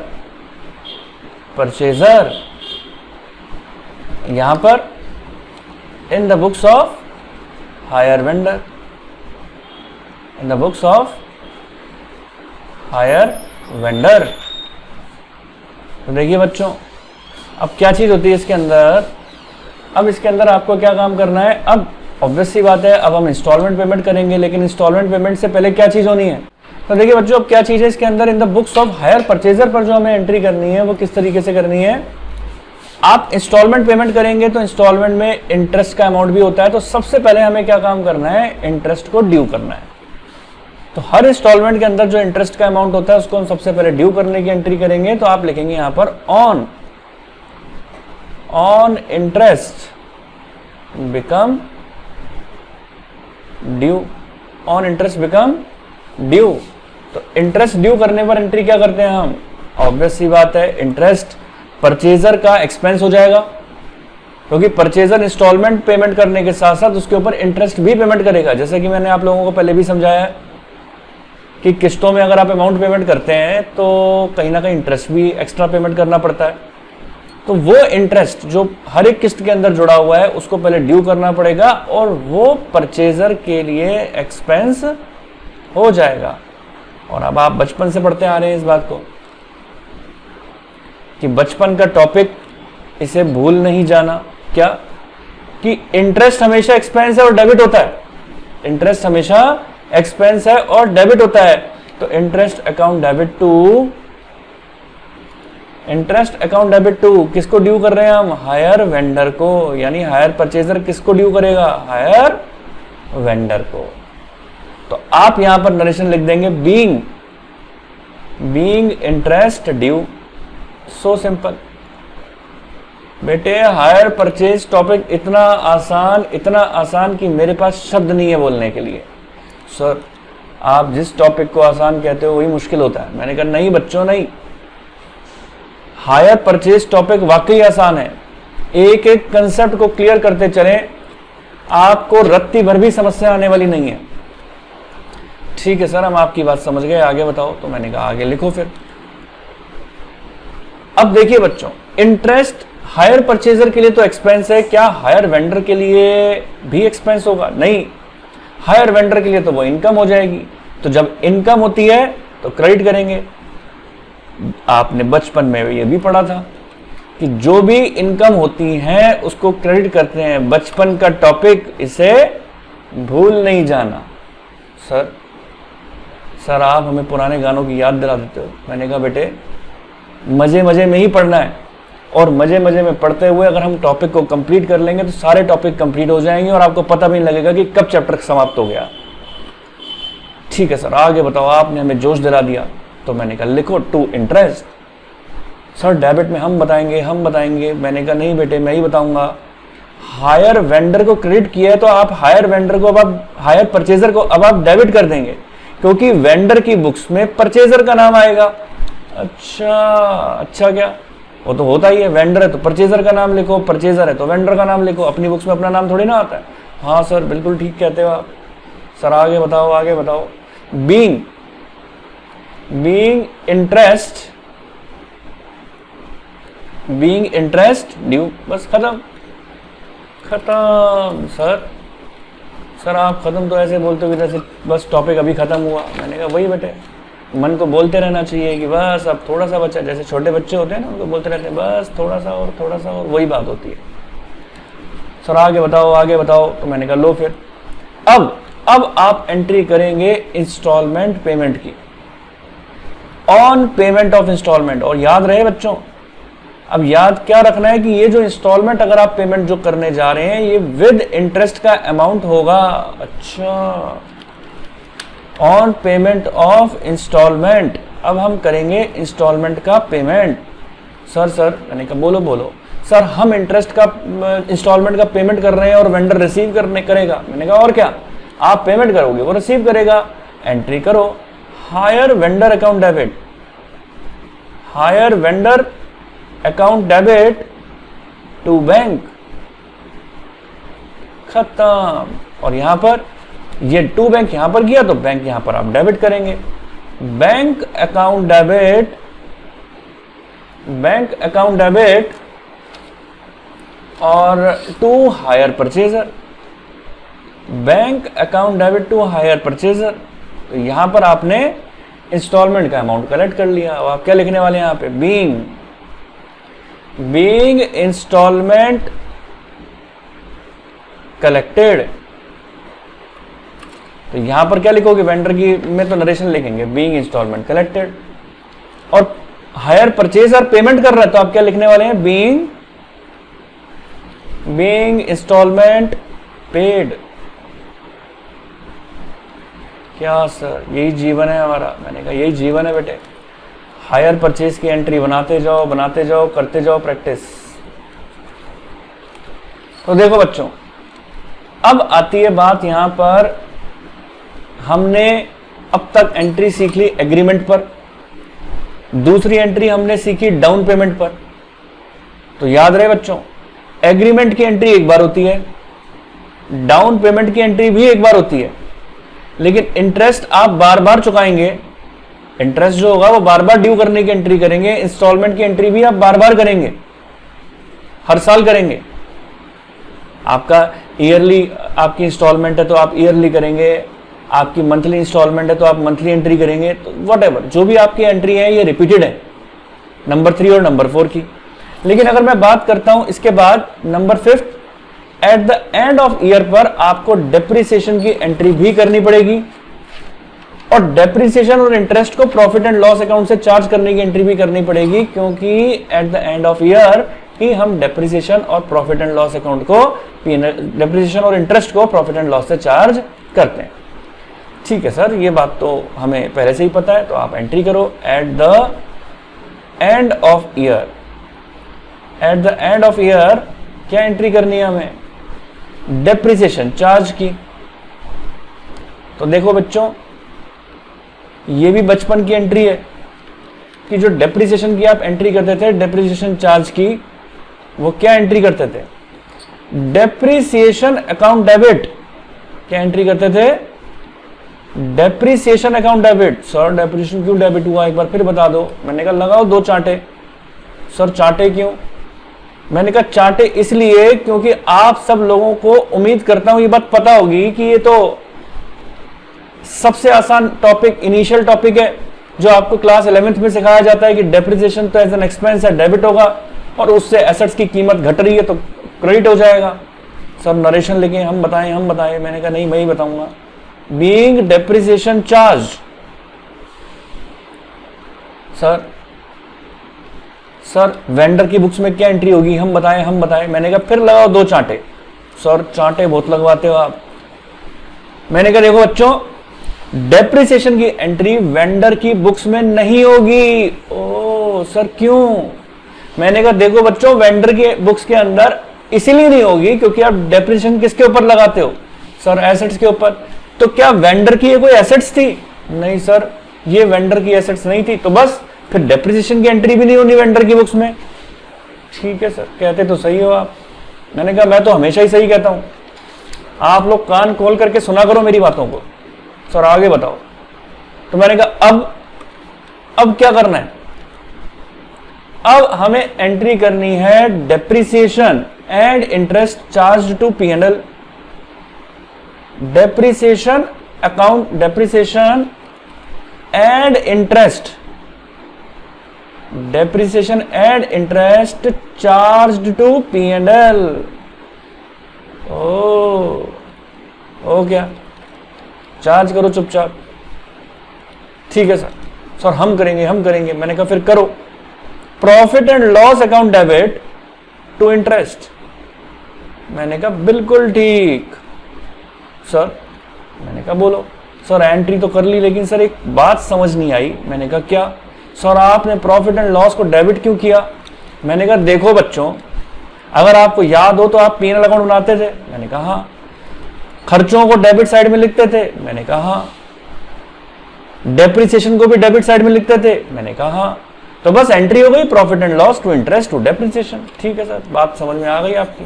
[SPEAKER 1] purchaser, यहां पर in the books of hire vendor, in the books of hire vendor. तो देखिए बच्चों, अब क्या चीज होती है इसके अंदर? अब इसके अंदर आपको क्या काम करना है? अब ऑब्वियस सी बात है, अब हम इंस्टॉलमेंट पेमेंट करेंगे, लेकिन इंस्टॉलमेंट पेमेंट से पहले क्या चीज होनी है? तो देखिए बच्चों, अब क्या चीज है इसके अंदर? In the books of hire purchaser पर जो हमें एंट्री करनी है वो किस तरीके से करनी है? आप इंस्टॉलमेंट पेमेंट करेंगे तो इंस्टॉलमेंट में इंटरेस्ट का अमाउंट भी होता है, तो सबसे पहले हमें क्या काम करना है? इंटरेस्ट को ड्यू करना है। तो हर इंस्टॉलमेंट के अंदर जो इंटरेस्ट का अमाउंट होता है उसको हम सबसे पहले ड्यू करने की एंट्री करेंगे। तो आप लिखेंगे यहां पर on interest become due, on interest become due. तो इंटरेस्ट ड्यू करने पर एंट्री क्या करते हैं हम? ऑब्वियस सी बात है, इंटरेस्ट परचेजर का एक्सपेंस हो जाएगा, क्योंकि परचेजर इंस्टॉलमेंट पेमेंट करने के साथ साथ उसके ऊपर इंटरेस्ट भी पेमेंट करेगा। जैसे कि मैंने आप लोगों को पहले भी समझाया कि किस्तों में अगर आप अमाउंट पेमेंट करते हैं तो कहीं ना कहीं इंटरेस्ट भी एक्स्ट्रा पेमेंट करना पड़ता है। तो वो इंटरेस्ट जो हर एक किस्त के अंदर जुड़ा हुआ है उसको पहले ड्यू करना पड़ेगा और वो परचेजर के लिए एक्सपेंस हो जाएगा। और अब आप बचपन से पढ़ते आ रहे हैं इस बात को कि बचपन का टॉपिक, इसे भूल नहीं जाना। क्या कि इंटरेस्ट हमेशा एक्सपेंस है और डेबिट होता है, इंटरेस्ट हमेशा एक्सपेंस है और डेबिट होता है। तो इंटरेस्ट अकाउंट डेबिट टू किसको ड्यू कर रहे हैं हम? हायर वेंडर को, यानी हायर परचेजर किसको ड्यू करेगा? हायर वेंडर को। तो आप यहां पर नरेशन लिख देंगे being interest due. So simple बेटे, हायर परचेज टॉपिक इतना आसान कि मेरे पास शब्द नहीं है बोलने के लिए। सर आप जिस टॉपिक को आसान कहते हो वही मुश्किल होता है। मैंने कहा नहीं बच्चों, नहीं, हायर परचेज टॉपिक वाकई आसान है। एक एक कंसेप्ट को क्लियर करते चलें, आपको रत्ती भर भी समस्या आने वाली नहीं है। ठीक है सर, हम आपकी बात समझ गए, आगे बताओ। तो मैंने कहा आगे लिखो फिर। अब देखिए बच्चों, इंटरेस्ट हायर परचेजर के लिए तो एक्सपेंस है, क्या हायर वेंडर के लिए भी एक्सपेंस होगा? नहीं, हायर वेंडर के लिए तो वो इनकम हो जाएगी। तो जब इनकम होती है तो क्रेडिट करेंगे। आपने बचपन में ये भी पढ़ा था कि जो भी इनकम होती है उसको क्रेडिट करते हैं। बचपन का टॉपिक, इसे भूल नहीं जाना। सर आप हमें पुराने गानों की याद दिला देते हो। मैंने कहा बेटे मजे मजे में ही पढ़ना है, और मजे मजे में पढ़ते हुए अगर हम टॉपिक को कंप्लीट कर लेंगे तो सारे टॉपिक कंप्लीट हो जाएंगे और आपको पता भी नहीं लगेगा कि कब चैप्टर समाप्त हो गया। ठीक है सर, आगे बताओ। आपने हमें जोश दिला दिया। तो मैंने कहा लिखो टू इंटरेस्ट। सर डेबिट में हम बताएंगे। मैंने कहा नहीं बेटे, मैं ही बताऊंगा। हायर वेंडर को क्रेडिट किया है तो आप हायर वेंडर को, अब आप हायर परचेजर को अब आप डेबिट कर देंगे, क्योंकि वेंडर की बुक्स में परचेजर का नाम आएगा। अच्छा क्या? वो तो होता ही है, वेंडर है तो परचेजर का नाम लिखो, परचेजर है तो वेंडर का नाम लिखो। अपनी बुक्स में अपना नाम थोड़ी ना आता है। हाँ सर बिल्कुल ठीक कहते हो आप। सर आगे बताओ। Being interest due. बस खत्म। सर आप खत्म तो ऐसे बोलते हो जैसे बस टॉपिक अभी खत्म हुआ। मैंने कहा वही बेटे, मन को बोलते रहना चाहिए कि बस अब थोड़ा सा बच्चा, जैसे छोटे बच्चे होते हैं ना, उनको बोलते रहते हैं बस थोड़ा सा और, वही बात होती है। सर आगे बताओ। तो मैंने कहा लो फिर, अब आप एंट्री करेंगे इंस्टॉलमेंट पेमेंट की, ऑन पेमेंट ऑफ इंस्टॉलमेंट। और याद रहे बच्चों, अब याद क्या रखना है कि ये जो इंस्टॉलमेंट अगर आप पेमेंट जो करने जा रहे हैं ये विद इंटरेस्ट का अमाउंट होगा। अच्छा, ऑन पेमेंट ऑफ इंस्टॉलमेंट। अब हम करेंगे इंस्टॉलमेंट का पेमेंट। सर मैंने कहा बोलो। सर हम इंटरेस्ट का इंस्टॉलमेंट का पेमेंट कर रहे हैं और वेंडर रिसीव करेगा। मैंने कहा और क्या? आप पेमेंट करोगे, वो रिसीव करेगा। एंट्री करो hire vendor account debit, hire vendor account debit to bank. खत्म। और यहां पर ये टू बैंक यहां पर किया तो बैंक यहां पर आप डेबिट करेंगे। बैंक अकाउंट डेबिट और to hire purchaser. Bank account debit to hire purchaser. तो यहां पर आपने इंस्टॉलमेंट का अमाउंट कलेक्ट कर लिया। अब आप क्या लिखने वाले हैं यहां पे? Being installment collected. तो यहां पर क्या लिखोगे? वेंडर की में तो नरेशन लिखेंगे बीइंग इंस्टॉलमेंट कलेक्टेड। और हायर परचेजर पेमेंट कर रहा है तो आप क्या लिखने वाले हैं? Being installment paid. क्या सर यही जीवन है हमारा? मैंने कहा यही जीवन है बेटे। हायर परचेज की एंट्री बनाते जाओ, करते जाओ प्रैक्टिस। तो देखो बच्चों, अब आती है बात यहां पर, हमने अब तक एंट्री सीख ली एग्रीमेंट पर, दूसरी एंट्री हमने सीखी डाउन पेमेंट पर। तो याद रहे बच्चों, एग्रीमेंट की एंट्री एक बार होती है, डाउन पेमेंट की एंट्री भी एक बार होती है, लेकिन इंटरेस्ट आप बार बार चुकाएंगे। इंटरेस्ट जो होगा वो बार बार ड्यू करने की एंट्री करेंगे। इंस्टॉलमेंट की एंट्री भी आप बार बार करेंगे, हर साल करेंगे। आपका ईयरली आपकी इंस्टॉलमेंट है तो आप ईयरली करेंगे, आपकी मंथली इंस्टॉलमेंट है तो आप मंथली एंट्री करेंगे। तो व्हाटएवर जो भी आपकी एंट्री है ये रिपीटेड है, नंबर 3 और नंबर 4 की। लेकिन अगर मैं बात करता हूं इसके बाद number 5, eight the end of year पर आपको डेप्रिसिएशन की एंट्री भी करनी पड़ेगी, और डेप्रिसिएशन और इंटरेस्ट को प्रॉफिट एंड लॉस अकाउंट से चार्ज करने की एंट्री भी करनी पड़ेगी, क्योंकि at the end of year ही हम डेप्रिसिएशन और प्रॉफिट एंड लॉस अकाउंट को, डेप्रिसिएशन और इंटरेस्ट को प्रॉफिट एंड लॉस से चार्ज करते हैं। ठीक है सर, ये बात तो हमें पहले से ही पता है। तो आप एंट्री करो eight the end of year. Eight the end of year क्या एंट्री करनी है हमें? डेप्रिसिएशन चार्ज की। तो देखो बच्चों, ये भी बचपन की एंट्री है कि जो डेप्रिसिएशन की आप एंट्री करते थे, डेप्रिसिएशन चार्ज की, वो क्या एंट्री करते थे? Depreciation account debit. क्या एंट्री करते थे? Depreciation account debit. Sir depreciation क्यों डेबिट हुआ, एक बार फिर बता दो। मैंने कहा लगाओ 2 चांटे। सर चांटे क्यों? मैंने कहा चांटे इसलिए क्योंकि आप सब लोगों को उम्मीद करता हूं ये बात पता होगी कि ये तो सबसे आसान टॉपिक, इनिशियल टॉपिक है, जो आपको क्लास 11th में सिखाया जाता है कि डेप्रिसिएशन तो एज एन एक्सपेंस है, डेबिट होगा, और उससे एसेट्स की कीमत घट रही है तो क्रेडिट हो जाएगा। सर नरेशन लिखे, हम बताएं। मैंने कहा नहीं मैं ही बताऊंगा। Being depreciation charge, sir vendor की बुक्स में क्या एंट्री होगी, हम बताएं। मैंने कहा फिर लगाओ 2 चांटे। सर चांटे बहुत लगवाते हो आप। मैंने कहा देखो बच्चों, डेप्रिसिएशन की एंट्री वेंडर की बुक्स में नहीं होगी। ओ सर क्यों? मैंने कहा देखो बच्चों, वेंडर के बुक्स के अंदर इसीलिए नहीं होगी क्योंकि आप डेप्रिसिएशन किसके ऊपर लगाते हो? सर एसेट्स के ऊपर। तो क्या वेंडर की ये कोई एसेट्स थी? नहीं सर, ये वेंडर की एसेट्स नहीं थी, तो बस फिर डेप्रिसिएशन की एंट्री भी नहीं होनी वेंडर की बुक्स में। ठीक है सर, कहते तो सही हो आप। मैंने कहा मैं तो हमेशा ही सही कहता हूं, आप लोग कान खोल करके सुना करो मेरी बातों को। सर आगे बताओ। तो मैंने कहा अब क्या करना है? अब हमें एंट्री करनी है depreciation and interest charge to P&L। Depreciation account, depreciation and interest, depreciation and interest charge to P&L। ओ क्या? चार्ज करो चुपचाप। ठीक है सर हम करेंगे। मैंने कहा फिर करो। Profit and loss account debit to interest. मैंने कहा बिल्कुल ठीक सर। मैंने कहा बोलो। सर एंट्री तो कर ली, लेकिन सर एक बात समझ नहीं आई। मैंने कहा क्या? सर आपने प्रॉफिट एंड लॉस को डेबिट क्यों किया? मैंने कहा देखो बच्चों, अगर आपको याद हो तो आप P&L अकाउंट बनाते थे। मैंने कहा हाँ। खर्चों को डेबिट साइड में लिखते थे। मैंने कहा हाँ। डेप्रिसिएशन को भी डेबिट साइड में लिखते थे। मैंने कहा हाँ। तो बस एंट्री हो गई profit and loss to interest to depreciation. ठीक है सर, बात समझ में आ गई आपकी।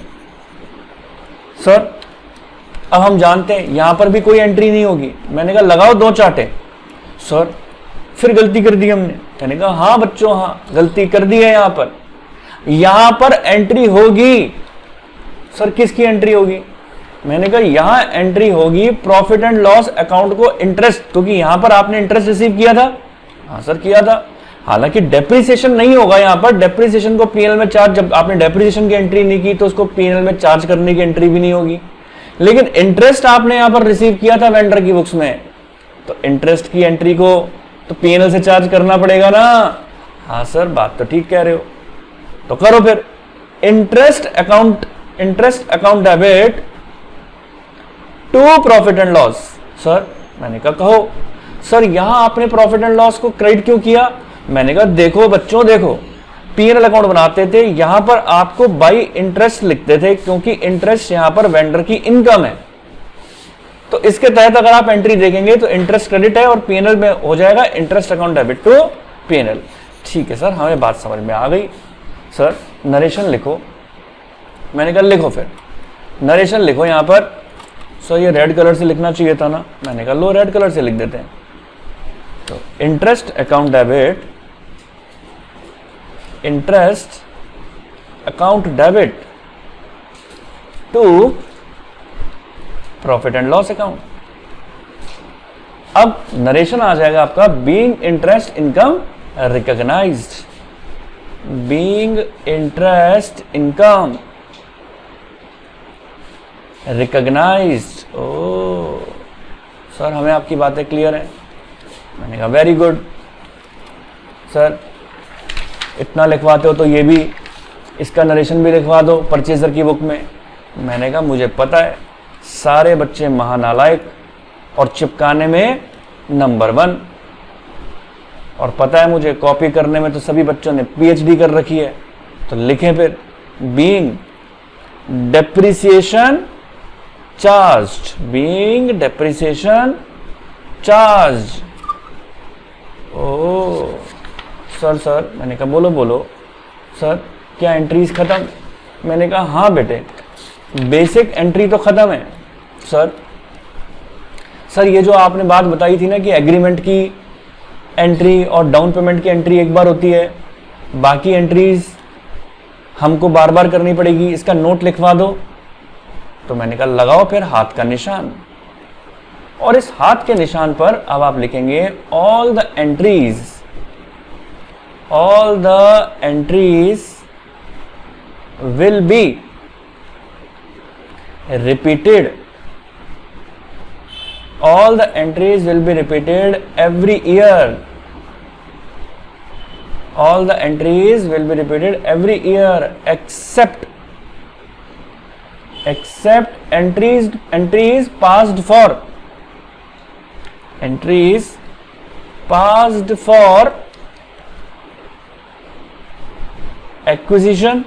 [SPEAKER 1] सर अब हम जानते हैं यहां पर भी कोई एंट्री नहीं होगी। मैंने कहा लगाओ 2 चांटे। सर फिर गलती कर दी हमने। मैंने कहा हाँ बच्चों हाँ, गलती कर दी है। यहां पर एंट्री होगी। सर किसकी एंट्री होगी? मैंने कहा यहां एंट्री होगी प्रॉफिट एंड लॉस अकाउंट को इंटरेस्ट, क्योंकि यहां पर आपने इंटरेस्ट रिसीव किया था। हाँ सर किया था। हालांकि डेप्रिसिएशन नहीं होगा यहां पर। डेप्रिसिएशन को P&L में चार्ज, जब आपने डेप्रिसिएशन की एंट्री नहीं की तो उसको P&L में चार्ज करने की एंट्री भी नहीं होगी। लेकिन इंटरेस्ट आपने यहां पर रिसीव किया था वेंडर की बुक्स में, तो इंटरेस्ट की एंट्री को तो P&L से चार्ज करना पड़ेगा ना। हाँ सर बात तो ठीक कह रहे हो। तो करो फिर। Interest account debit to profit and loss. Sir मैंने कहा कहो। सर यहां आपने प्रॉफिट एंड लॉस को क्रेडिट क्यों किया? मैंने कहा देखो बच्चों, देखो P&L अकाउंट बनाते थे, यहां पर आपको बाई इंटरेस्ट लिखते थे क्योंकि इंटरेस्ट यहां पर वेंडर की इनकम है। तो इसके तहत अगर आप एंट्री देखेंगे तो इंटरेस्ट क्रेडिट है और P&L में हो जाएगा interest account debit to P&L। ठीक है सर, हमें बात समझ में आ गई। सर नरेशन लिखो। मैंने कहा लिखो फिर नरेशन लिखो यहां पर। सर ये रेड कलर से लिखना चाहिए था ना। मैंने कहा लो रेड कलर से लिख देते हैं। तो interest account debit, interest account debit to profit and loss account. अब नरेशन आ जाएगा आपका being interest income recognized. Being interest income recognized. ओ सर हमें आपकी बातें क्लियर है। मैंने कहा वेरी गुड सर, इतना लिखवाते हो तो ये भी, इसका नरेशन भी लिखवा दो परचेजर की बुक में। मैंने कहा मुझे पता है सारे बच्चे महानालायक और चिपकाने में नंबर 1, और पता है मुझे कॉपी करने में तो सभी बच्चों ने PhD कर रखी है। तो लिखें फिर being depreciation charged, being depreciation charge. ओ सर मैंने कहा बोलो सर क्या एंट्रीज खत्म? मैंने कहा हाँ बेटे बेसिक एंट्री तो खत्म है। सर ये जो आपने बात बताई थी ना कि एग्रीमेंट की एंट्री और डाउन पेमेंट की एंट्री एक बार होती है, बाकी एंट्रीज हमको बार बार करनी पड़ेगी, इसका नोट लिखवा दो। तो मैंने कहा लगाओ फिर हाथ का निशान, और इस हाथ के निशान पर अब आप लिखेंगे all the entries will be repeated. All the entries will be repeated every year. All the entries will be repeated every year except entries passed for acquisition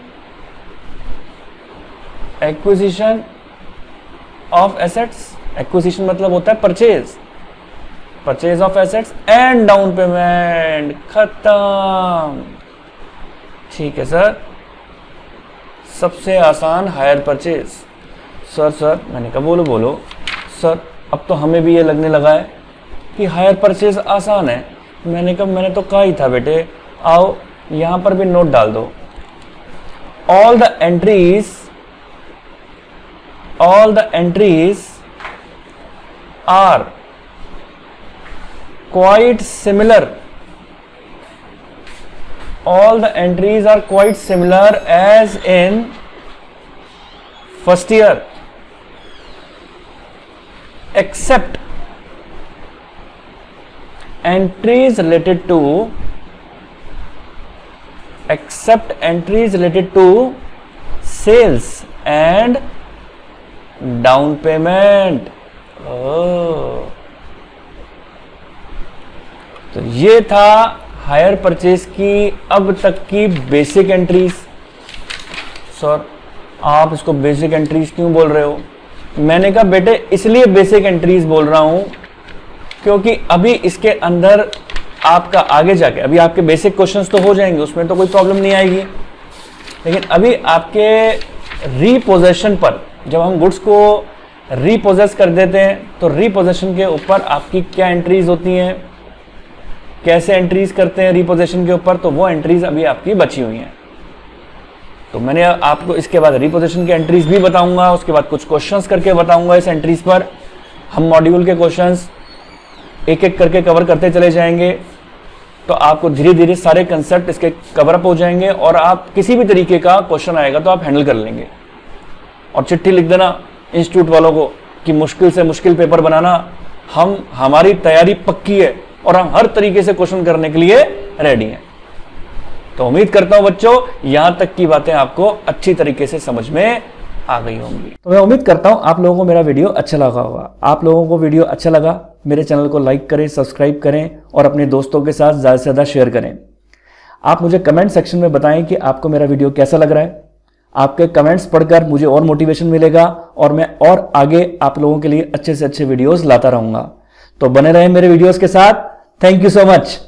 [SPEAKER 1] of assets. Acquisition मतलब होता है purchase of assets and down payment. खत्म. ठीक है sir. सबसे आसान hire purchase. Sir मैंने कहा बोलो सर. अब तो हमें भी ये लगने लगा है कि हायर परचेज आसान है. मैंने कहा मैंने तो कहा ही था बेटे. आओ यहां पर भी नोट डाल दो. All the entries are quite similar. All the entries are quite similar as in first year except entries related to sales and down payment. तो ये था हायर परचेज की अब तक की बेसिक एंट्रीज. सर आप इसको बेसिक एंट्रीज क्यों बोल रहे हो? मैंने कहा बेटे इसलिए बेसिक एंट्रीज बोल रहा हूं क्योंकि अभी इसके अंदर आपका आगे जाके अभी आपके बेसिक क्वेश्चंस तो हो जाएंगे, उसमें तो कोई प्रॉब्लम नहीं आएगी. लेकिन अभी आपके रीपोजेशन पर जब हम गुड्स को रीपोजेस कर देते हैं तो रीपोजेशन के ऊपर आपकी क्या एंट्रीज होती हैं, कैसे एंट्रीज करते हैं रीपोजेशन के ऊपर, तो वो एंट्रीज अभी आपकी बची हुई हैं. तो मैंने आपको इसके बाद रीपोजेशन की एंट्रीज भी बताऊंगा, उसके बाद कुछ क्वेश्चंस करके बताऊंगा. इस एंट्रीज पर हम मॉड्यूल के क्वेश्चंस एक एक करके कवर करते चले जाएंगे. तो आपको धीरे धीरे सारे कंसेप्ट इसके कवर अप हो जाएंगे और आप किसी भी तरीके का क्वेश्चन आएगा तो आप हैंडल कर लेंगे. और चिट्ठी लिख देना इंस्टीट्यूट वालों को कि मुश्किल से मुश्किल पेपर बनाना. हमारी तैयारी पक्की है और हम हर तरीके से क्वेश्चन करने के लिए रेडी हैं. तो उम्मीद करता हूं बच्चों यहां तक की बातें आपको अच्छी तरीके से समझ में आ गई होंगी. तो मैं उम्मीद करता हूं आप लोगों को मेरा वीडियो अच्छा लगा होगा. आप लोगों को वीडियो अच्छा लगा मेरे चैनल को लाइक करें, सब्सक्राइब करें और अपने दोस्तों के साथ ज्यादा से ज्यादा शेयर करें. आप मुझे कमेंट सेक्शन में बताएं कि आपको मेरा वीडियो कैसा लग रहा है. आपके कमेंट्स पढ़कर मुझे और मोटिवेशन मिलेगा और मैं और आगे आप लोगों के लिए अच्छे से अच्छे वीडियोस लाता रहूंगा. तो बने रहें मेरे वीडियोस के साथ. Thank you so much.